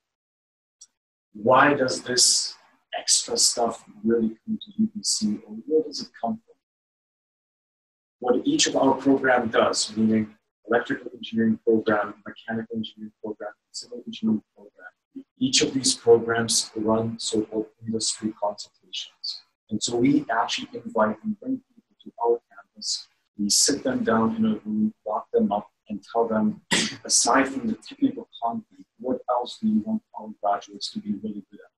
Why does this extra stuff really come to UBC, or where does it come from? What each of our program does, meaning electrical engineering program, mechanical engineering program, civil engineering program, each of these programs run so-called industry consultations. And so we actually invite and bring people to our campus. We sit them down in a room, lock them up, and tell them, aside from the technical content, what else do you want our graduates to be really good at?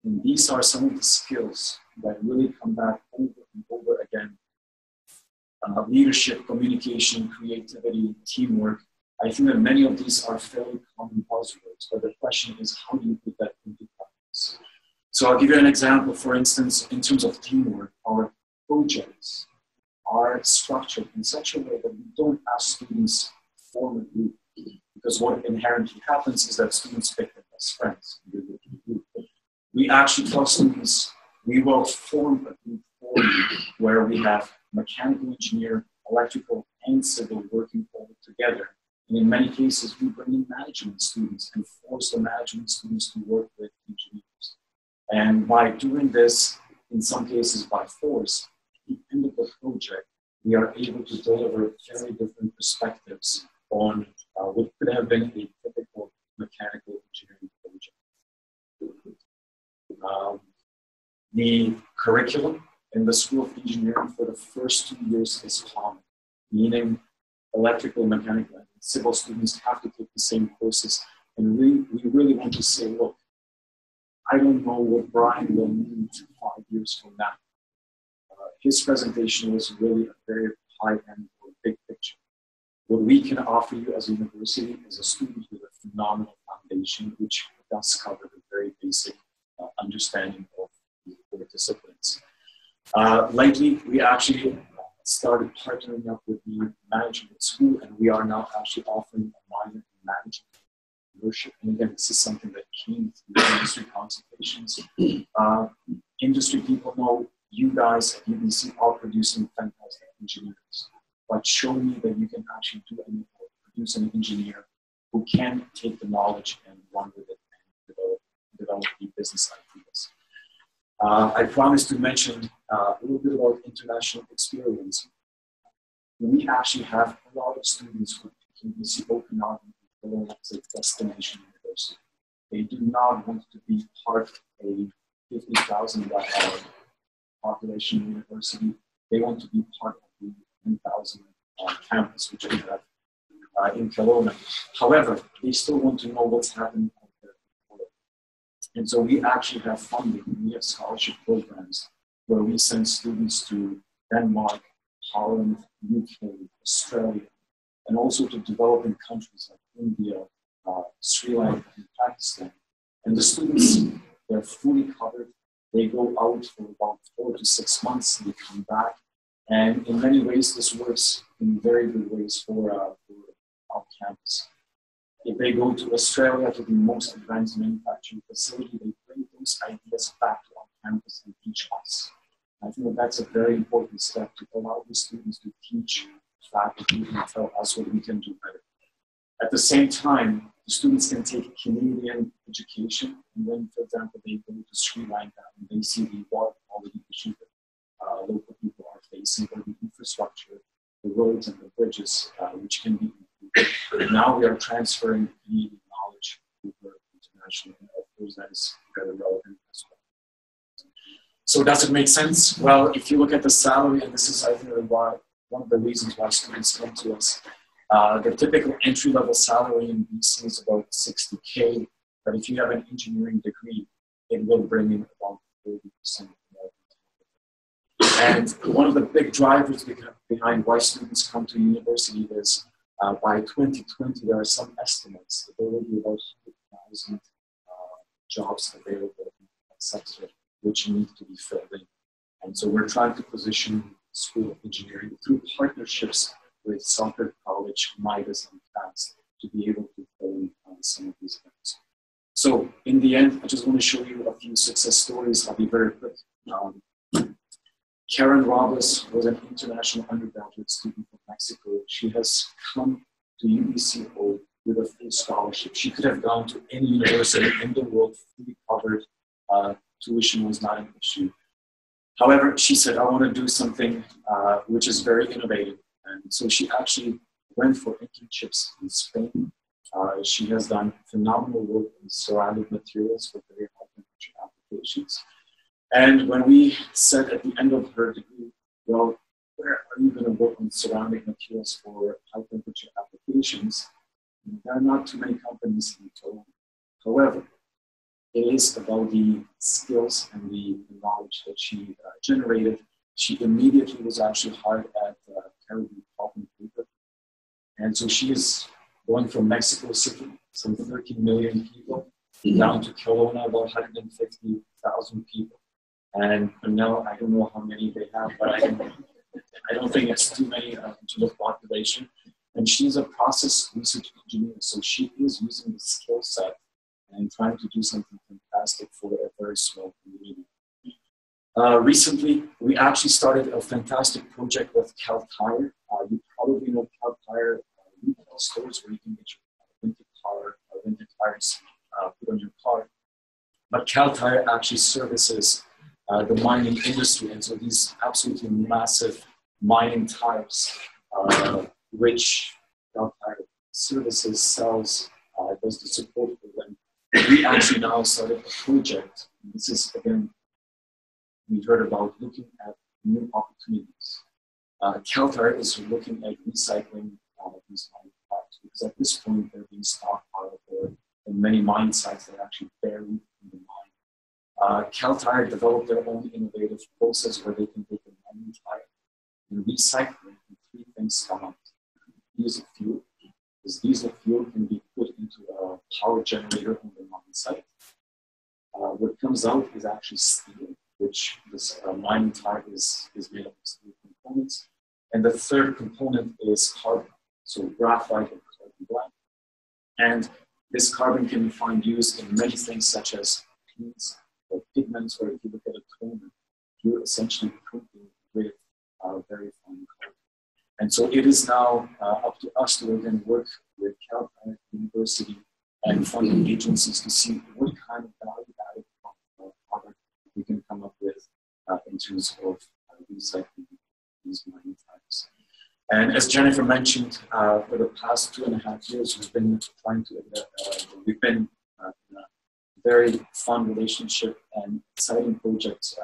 And these are some of the skills that really come back over and over again. Leadership, communication, creativity, teamwork. I think that many of these are fairly common buzzwords, but the question is, how do you put that into practice? So I'll give you an example. For instance, in terms of teamwork, our projects are structured in such a way that we don't ask students to form a group, because what inherently happens is that students pick their best friends. We actually tell students, we will form a group for you where we have mechanical engineer, electrical, and civil working all together. And in many cases, we bring in management students and force the management students to work with engineers. And by doing this, in some cases by force, at the end of the project, we are able to deliver very different perspectives on what could have been a typical mechanical engineering project. The curriculum in the School of Engineering for the first 2 years is common, meaning electrical, mechanical, and civil students have to take the same courses. And we really want to say, look, I don't know what Brian will need 5 years from now. His presentation was really a very high-end or big picture. What we can offer you as a university is a student with a phenomenal foundation, which does cover the very basic understanding of the core disciplines. Lately, we actually started partnering up with the management school, and we are now actually offering a minor in management entrepreneurship. And again, this is something that came through industry consultations. Industry people know you guys at UBC are producing fantastic engineers, but show me that you can actually do anything, produce an engineer who can take the knowledge and run with it and develop the business ideas. I promised to mention a little bit about international experience. We actually have a lot of students who can UBC Okanagan as a destination university. They do not want to be part of a 50,000 population university. They want to be part of the 10,000 campus, which we have in Kelowna. However, they still want to know what's happening out there. And so we actually have funding, we have scholarship programs where we send students to Denmark, Holland, UK, Australia, and also to developing countries like India, Sri Lanka, and Pakistan. And the students, they're fully covered. They go out for about 4 to 6 months, they come back. And in many ways, this works in very good ways for our campus. If they go to Australia, to the most advanced manufacturing facility, they bring those ideas back to our campus and teach us. I think that that's a very important step to allow the students to teach faculty and tell us what we can do better. At the same time, the students can take Canadian education, and when, for example, they go to Sri Lanka and they see the water quality issue that local people are facing, or the infrastructure, the roads and the bridges, which can be improved. And now we are transferring Canadian knowledge over internationally, and of course that is very relevant as well. So does it make sense? Well, if you look at the salary, and this is, I think, one of the reasons why students come to us, the typical entry-level salary in BC is about $60K, but if you have an engineering degree, it will bring in about 30% more. And one of the big drivers behind why students come to university is by 2020, there are some estimates that there will be about 100,000 jobs available in that sector, which need to be filled in. And so we're trying to position School of Engineering through partnerships with Selkirk College, MIDAS, and KAST to be able to fill in some of these things. So in the end, I just want to show you a few success stories. I'll be very quick. Karen Robles was an international undergraduate student from Mexico. She has come to UBCO with a full scholarship. She could have gone to any university in the world, fully covered. Tuition was not an issue. However, she said, I want to do something which is very innovative. And so she actually went for internships in Spain. She has done phenomenal work in ceramic materials for very high temperature applications. And when we said at the end of her degree, well, where are you going to work on ceramic materials for high temperature applications? There are not too many companies in Toronto. However, it is about the skills and the knowledge that she generated. She immediately was actually hired at Terri paper. And so she is going from Mexico City, some 13 million people, down to Kelowna, about 150,000 people. And now I don't know how many they have, but I don't think it's too many in terms of population. And she's a process research engineer, so she is using the skill set and trying to do something fantastic for a very small community. Recently, we actually started a fantastic project with Cal Tire. You probably know Cal Tire retail stores where you can get your winter tires put on your car. But Cal Tire actually services the mining industry, and so these absolutely massive mining tires, which Cal Tire services, sells, does the support for them. We actually now started a project. This is, again, we heard about looking at new opportunities. Cal Tire is looking at recycling these mining tires because at this point they're being stockpiled there in many mine sites that are actually buried in the mine. Cal Tire developed their own innovative process where they can take a mining tire and recycle it, and three things come out. Diesel fuel. This diesel fuel can be put into a power generator on the mine site. What comes out is actually steel, which this mining tire is made up of steel components. And the third component is carbon, so graphite and carbon black. And this carbon can find use in many things such as paints or pigments, or if you look at a toner, you're essentially printing with very fine carbon. And so it is now up to us to again work with Cal Tire University and funding agencies to see what kind of value-added product we can come up with in terms of recycling these mining tires. And as Jennifer mentioned, for the past 2.5 years, we've been trying to, in a very fun relationship and exciting projects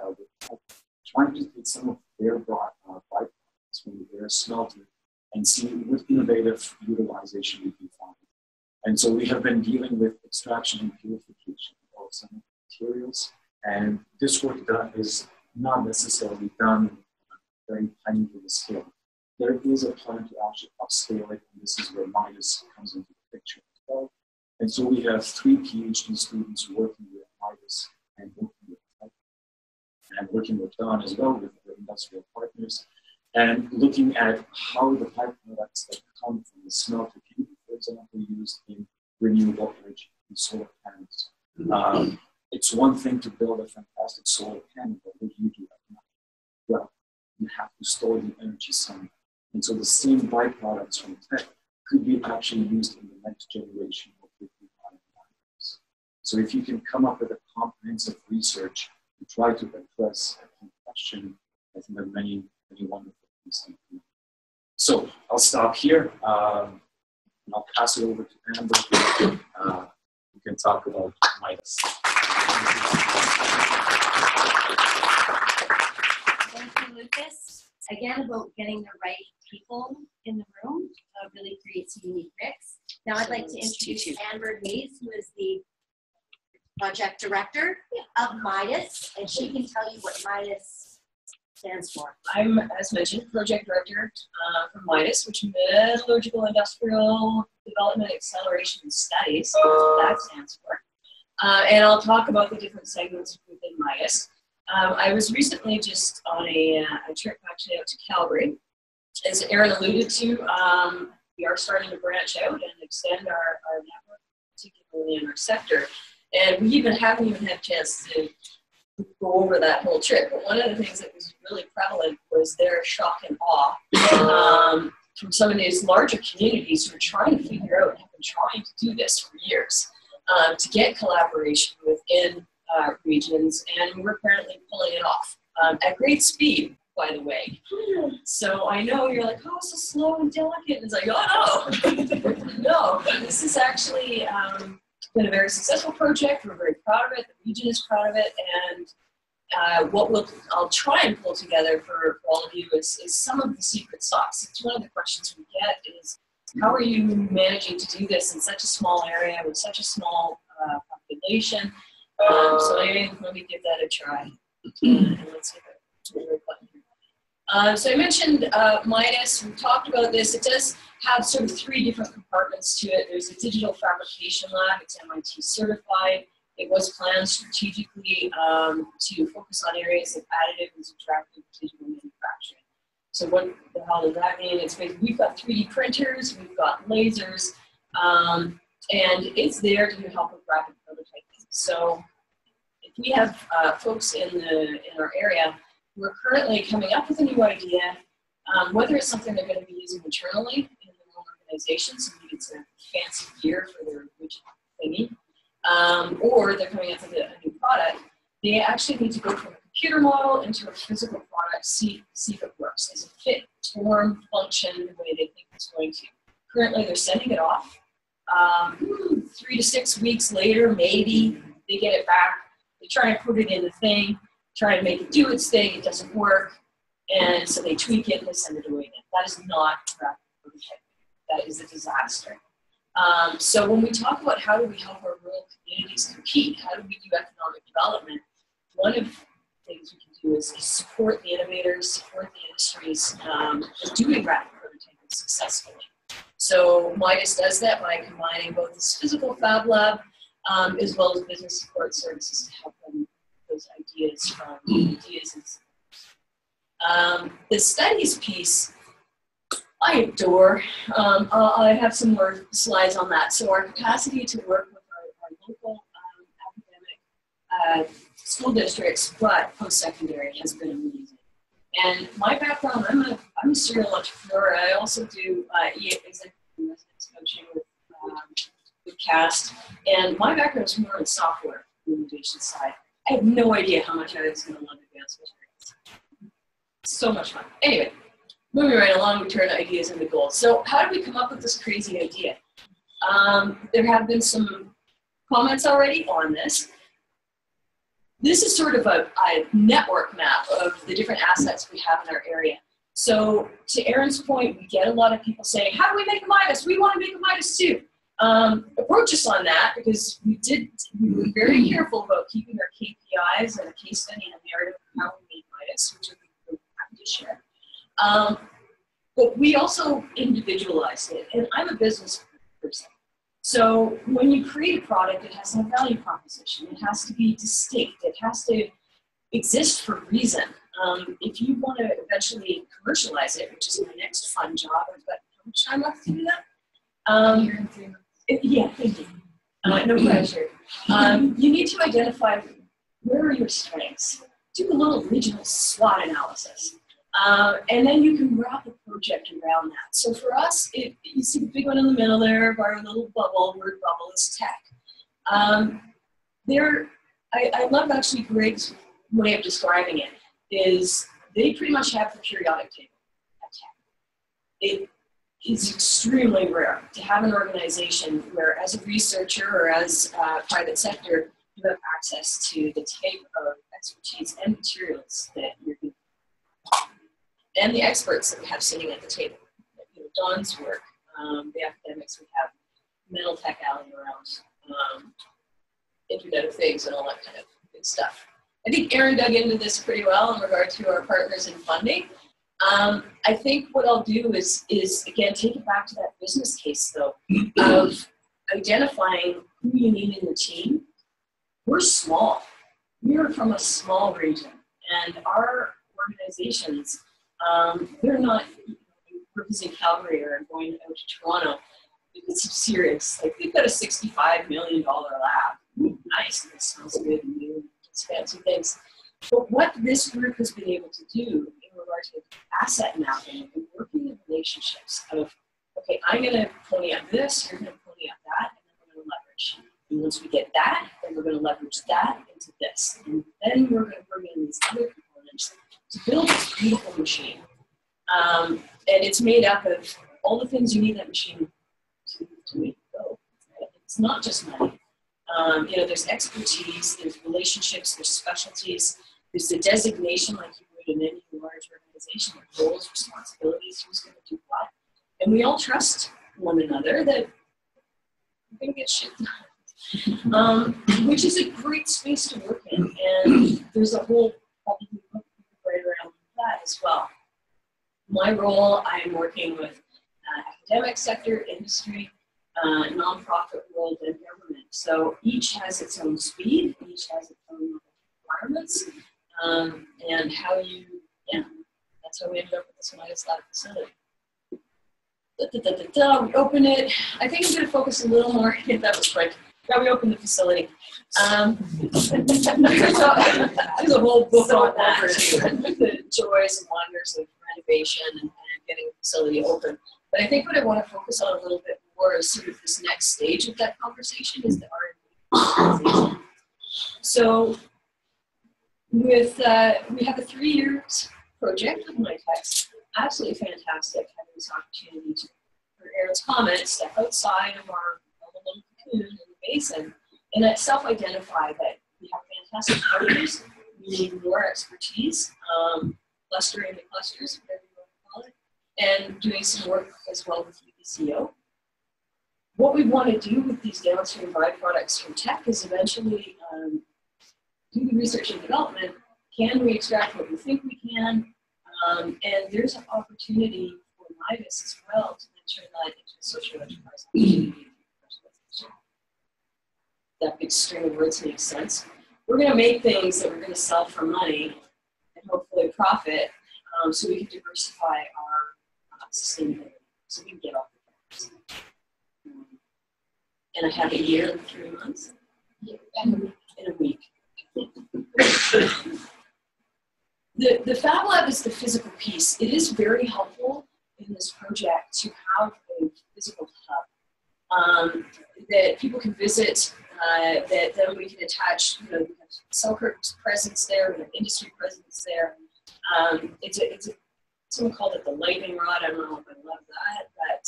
with trying to take some of their byproducts from their smelter and see what innovative utilization we can find. And so we have been dealing with extraction and purification of some materials. And this work is not necessarily done on a very tiny scale. There is a plan to actually upscale it, and this is where MIDAS comes into the picture as well. And so we have 3 PhD students working with MIDAS and working with Don as well, with the industrial partners, and looking at how the byproducts that come from the smelter can be, for example, used in renewable energy in solar panels. It's one thing to build a fantastic solar panel, but what do you do at night? Well, you have to store the energy somewhere. And so the same byproducts from tech could be actually used in the next generation of lithium batteries. So if you can come up with a comprehensive research to try to address a key question, I think there are many, many wonderful things. So I'll stop here. And I'll pass it over to Amber. We can talk about MIDAS. Thank you, Lukas. Again, about getting the right people in the room really creates a unique mix. Now I'd like to introduce Amber Rhys, who is the project director of MIDAS, and she can tell you what MIDAS stands for? I'm, as mentioned, project director for MIDAS, which is Metallurgical Industrial Development Acceleration Studies. That's what that stands for. And I'll talk about the different segments within MIDAS. I was recently just on a trip actually out to Calgary. As Erin alluded to, we are starting to branch out and extend our network, particularly in our sector. And we haven't even had a chance to go over that whole trip. But one of the things that was really prevalent was their shock and awe from some of these larger communities who are trying to figure out, have been trying to do this for years, to get collaboration within regions, and we're apparently pulling it off at great speed, by the way. So I know you're like, oh, so slow and delicate. And it's like, oh, no. No, this is actually been a very successful project. We're very proud of it. The region is proud of it. And I'll try and pull together for all of you is some of the secret sauce. It's one of the questions we get is, how are you managing to do this in such a small area with such a small population? So let me give that a try. And let's see if I can. So I mentioned MIDAS. We talked about this. It does have sort of 3 different compartments to it. There's a digital fabrication lab. It's MIT certified. It was planned strategically to focus on areas of additive and subtractive digital manufacturing. So what the hell does that mean? It's basically, we've got 3D printers, we've got lasers, and it's there to help with rapid prototyping. So if we have folks in our area who are currently coming up with a new idea, whether it's something they're going to be using internally in their own organization, so maybe it's a fancy gear for their original thingy, or they're coming up with a new product, they actually need to go from a computer model into a physical product, see if it works. Does it fit, form, function the way they think it's going to? Currently, they're sending it off. 3 to 6 weeks later, maybe, they get it back. They try and put it in the thing, try and make it do its thing, it doesn't work, and so they tweak it and they send it away again. That is not rapid prototyping. That is a disaster. So when we talk about how do we help our rural communities compete, how do we do economic development, one of the things we can do is support the innovators, support the industries doing rapid prototyping successfully. So MIDAS does that by combining both this physical fab lab as well as business support services to help them those ideas from ideas and the studies piece, I adore. I have some more slides on that. So our capacity to work with our local academic school districts, but post-secondary has been amazing. And my background, I'm a serial entrepreneur. I also do executive residence coaching with KAST. And my background is more on the software implementation side. I have no idea how much I was going to love advanced materials. So much fun. Anyway, moving right along, we turn ideas into goals. So how did we come up with this crazy idea? There have been some comments already on this. This is sort of a network map of the different assets we have in our area. So to Erin's point, we get a lot of people saying, how do we make a MIDAS? We want to make a MIDAS too. Approach us on that, because we were very careful about keeping our KPIs and a case study and a narrative of how we made MIDAS, which we're happy to share. But we also individualized it, and I'm a business person. So when you create a product, it has to have value proposition. It has to be distinct. It has to exist for a reason. If you want to eventually commercialize it, which is my next fun job, I've got how much time left to do that? Yeah, thank you. No pressure. You need to identify where are your strengths. Do a little regional SWOT analysis. And then you can wrap a project around that. So for us, you see the big one in the middle there of our little bubble, word bubble is tech. I love actually Greg's way of describing it, is they pretty much have the periodic table at tech. It is extremely rare to have an organization where, as a researcher or as private sector, you have access to the type of expertise and materials that you're going to, and the experts that we have sitting at the table. You know, Don's work, the academics we have, mental tech alley around, Internet of Things and all that kind of good stuff. I think Erin dug into this pretty well in regard to our partners in funding. I think what I'll do is again, take it back to that business case though, of identifying who you need in the team. We're small. We're from a small region, and our organizations, they're not representing Calgary or going out to Toronto. It's serious. Like, we've got a $65 million lab. Ooh, nice. It smells good and new. It's fancy things. But what this group has been able to do in regard to asset mapping and working in relationships of, okay, I'm going to pony up this, you're going to pony up that, and then we're going to leverage. And once we get that, then we're going to leverage that into this. And then we're going to bring in these other components to build this beautiful machine. And it's made up of all the things you need that machine to make it go. It's not just money. You know, there's expertise, there's relationships, there's specialties, there's the designation like you would in any large organization, with roles, responsibilities, who's going to do what. And we all trust one another that we're going to get shit done, which is a great space to work in. And there's a whole probably book right around that as well. My role, I'm working with academic sector, industry, nonprofit world, and government. So each has its own speed, each has its own requirements, and how you, yeah, that's how we ended up with this MIDAS lab facility. We open it. I think I'm going to focus a little more, if that was quick. Yeah, we opened the facility. There's a whole book on that, the joys and wonders of renovation and getting a facility open. But I think what I want to focus on a little bit more is sort of this next stage of that conversation is the R&D organization. So with, we have a 3-year project with Mitacs. Absolutely fantastic having this opportunity to, for Erin's comment, step outside of our little cocoon in the basin and self-identify that we have fantastic partners, we need more expertise, clustering the clusters, whatever you want to call it, and doing some work as well with UBCO. What we want to do with these downstream byproducts from tech is eventually do the research and development. Can we extract what we think we can? And there's an opportunity for MIDAS as well to then turn that into a social enterprise opportunity. That big string of words makes sense. We're going to make things that we're going to sell for money and hopefully profit, so we can diversify our sustainability, so we can get off the fence. And I have a year and 3 months, and a week. The Fab Lab is the physical piece. It is very helpful in this project to have a physical hub that people can visit, that then we can attach, you know, we have Selkirk's presence there, we have industry presence there. Someone called it the lightning rod. I don't know if I love that, but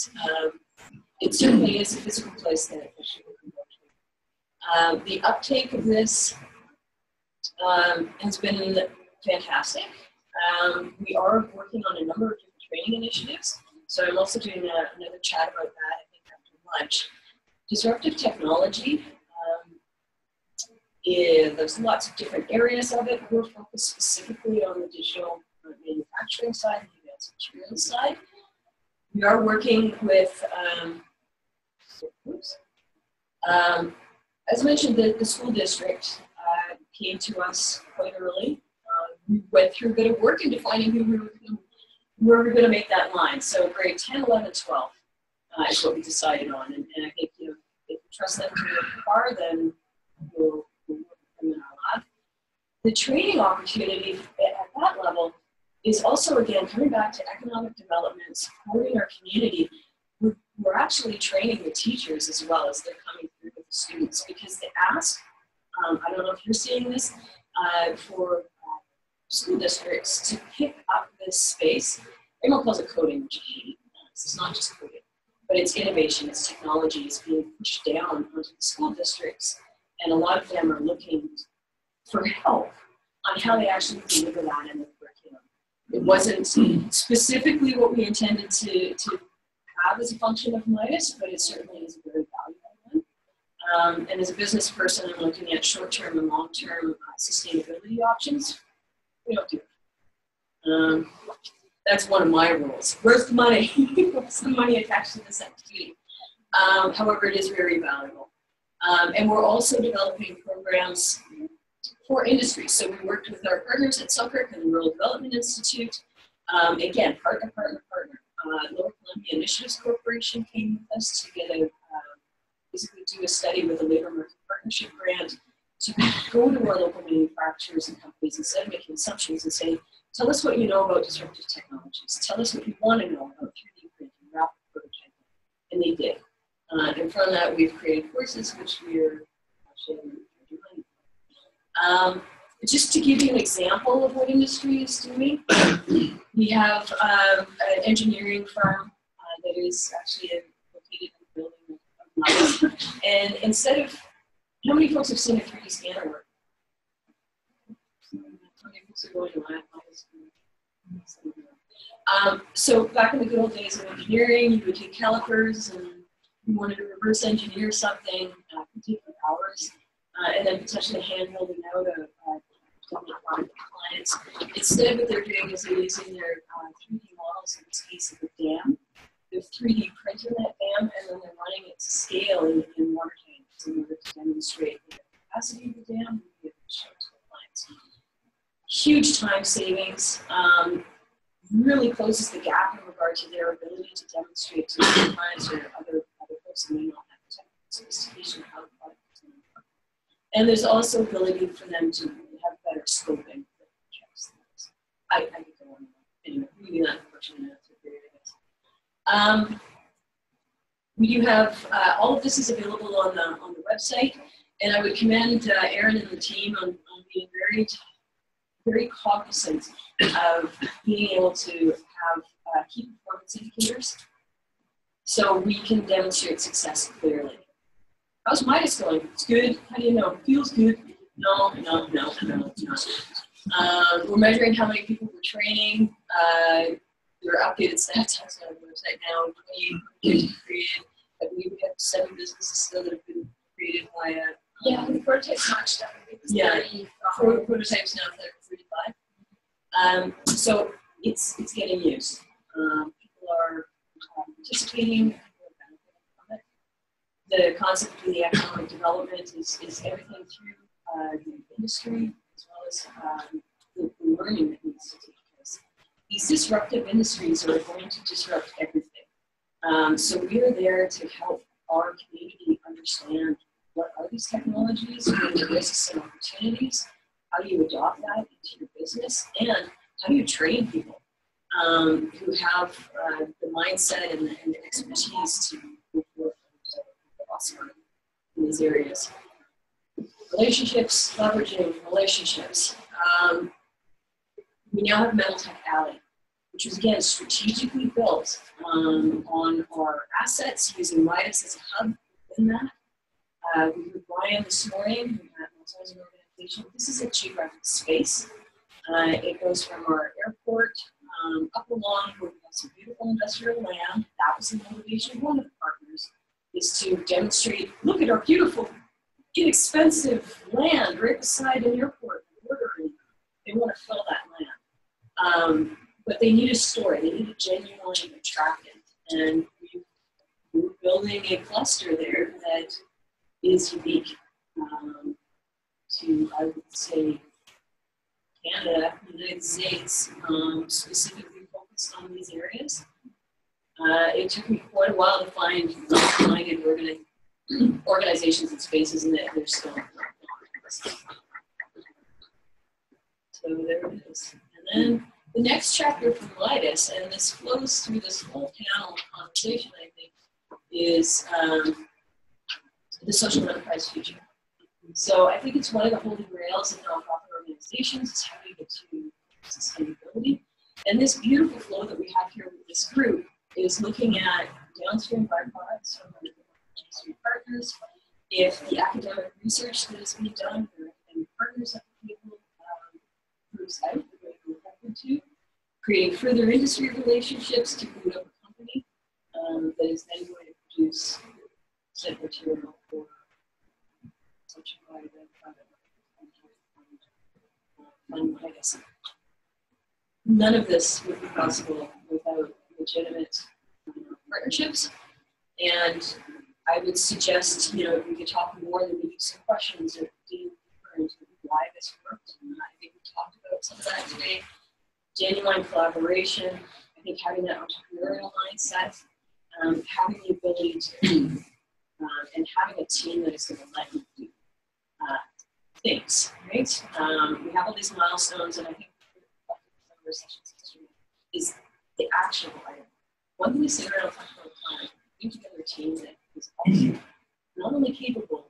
it certainly is a physical place that people can go to. The uptake of this has been fantastic. We are working on a number of different training initiatives. So I'm also doing another chat about that, I think, after lunch. Disruptive technology, there's lots of different areas of it. We're focused specifically on the digital manufacturing side and the advanced materials side. We are working with, as mentioned, the school district came to us quite early. We went through a bit of work in defining where we're going to make that line. So grade 10, 11, 12 is what we decided on. And I think, you know, if we trust them to go far, then we'll work with them in our lab. The training opportunity at that level is also, again, coming back to economic development, supporting our community. We're actually training the teachers as well as they're coming through with the students, because the ask, I don't know if you're seeing this, for school districts to pick up this space. Everyone calls it coding, which I hate. It's not just coding, but it's innovation, it's technology, it's being pushed down onto the school districts, and a lot of them are looking for help on how they actually deliver that in the curriculum. It wasn't specifically what we intended to have as a function of MIDAS, but it certainly is a very valuable And as a business person, I'm looking at short-term and long-term sustainability options. We don't do it. That's one of my rules. Where's the money? What's the money attached to this activity? However, it is very valuable. And we're also developing programs for industry. So we worked with our partners at Selkirk and the Rural Development Institute. Again, partner. Lower Columbia Initiatives Corporation came with us to get a, basically do a study with a labor market partnership grant to go to our local manufacturers and companies instead of making assumptions and say, tell us what you know about disruptive technologies. Tell us what you want to know about 3D printing, rapid prototyping. And they did. And from that, we've created courses which we're actually doing. Just to give you an example of what industry is doing, we have an engineering firm that is actually located in the building of MIDAS. And instead of, how many folks have seen a 3D scanner work? How many folks are going to lab? So back in the good old days of engineering, you would take calipers and you wanted to reverse engineer something, it could take hours, and then potentially hand-holding out a clients. Instead, what they're doing is they're using their 3D models, in this case of a dam. They're 3D printing that dam, and then they're running it to scale in water tanks in order to demonstrate the capacity of the dam and be able to show it to the clients. Huge time savings. Really closes the gap in regard to their ability to demonstrate to their clients or other folks who may not have the technical sophistication of how the product is going to work. And there's also ability for them to have better scoping. I could go on. Anyway, maybe not unfortunately that's a period, I guess. We do have all of this is available on the website, and I would commend Erin and the team on being very cognizant of being able to have key performance indicators so we can demonstrate success clearly. How's MIDAS going? It's good. How do you know? Feels good. No. We're measuring how many people we're training. There are updated stats on the website now. 20 created. I believe we have 7 businesses still that have been created via. Yeah, the prototype's matched up. Yeah, prototypes now that are 35. So it's getting used. People are participating. People are benefiting from it. The concept of the economic development is everything through the industry as well as the learning that needs to take place. These disruptive industries are going to disrupt everything. So we are there to help our community understand what are these technologies, what are the risks and opportunities, how do you adopt that into your business, and how do you train people who have the mindset and the expertise to move forward in these areas. Relationships, leveraging relationships. We now have Metal Tech Alley, which was again strategically built on our assets using MIDAS as a hub within that. We heard Brian this morning, who has an organization. This is a geographic space. It goes from our airport up along where we have some beautiful industrial land. That was the motivation of one of the partners, is to demonstrate, look at our beautiful, inexpensive land right beside an airport. They want to fill that land. But they need a story. They need to genuinely attract it. And we're building a cluster there that is unique to, I would say, Canada, United States, specifically focused on these areas. It took me quite a while to find like-minded organizations and spaces, and that they're still not. So there it is. And then the next chapter from MIDAS, and this flows through this whole panel conversation, I think, is the social enterprise future. So I think it's one of the holy grails of nonprofit organizations is how do you get to sustainability. And this beautiful flow that we have here with this group is looking at downstream byproducts from the industry partners. If the academic research that is being done, there are partners at the table proves out the way we're hoping to, creating further industry relationships to build up a company that is then going to produce said material for none of this would be possible without legitimate partnerships. And I would suggest, you know, if we could talk more, then maybe some questions of deeper into why this worked. And I think we talked about some of that today. Genuine collaboration. I think having that entrepreneurial mindset, having the ability to, and having a team that is going to let you do things, right? We have all these milestones, and I think some of our sessions is the actionable item. One thing we say around functional planning, putting together a team that is also not only capable,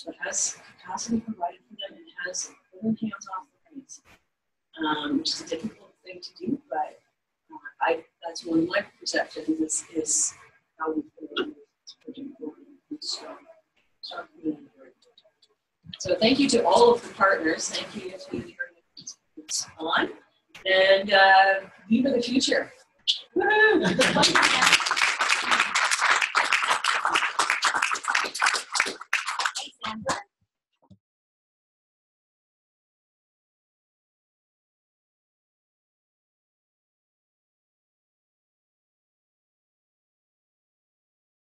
but has capacity provided for them and has their hands off the reins, which is a difficult thing to do, but that's one of my perceptions is how we feel this project forward. Strong community. So thank you to all of the partners. Thank you to the participants on. And we for the future. Woohoo!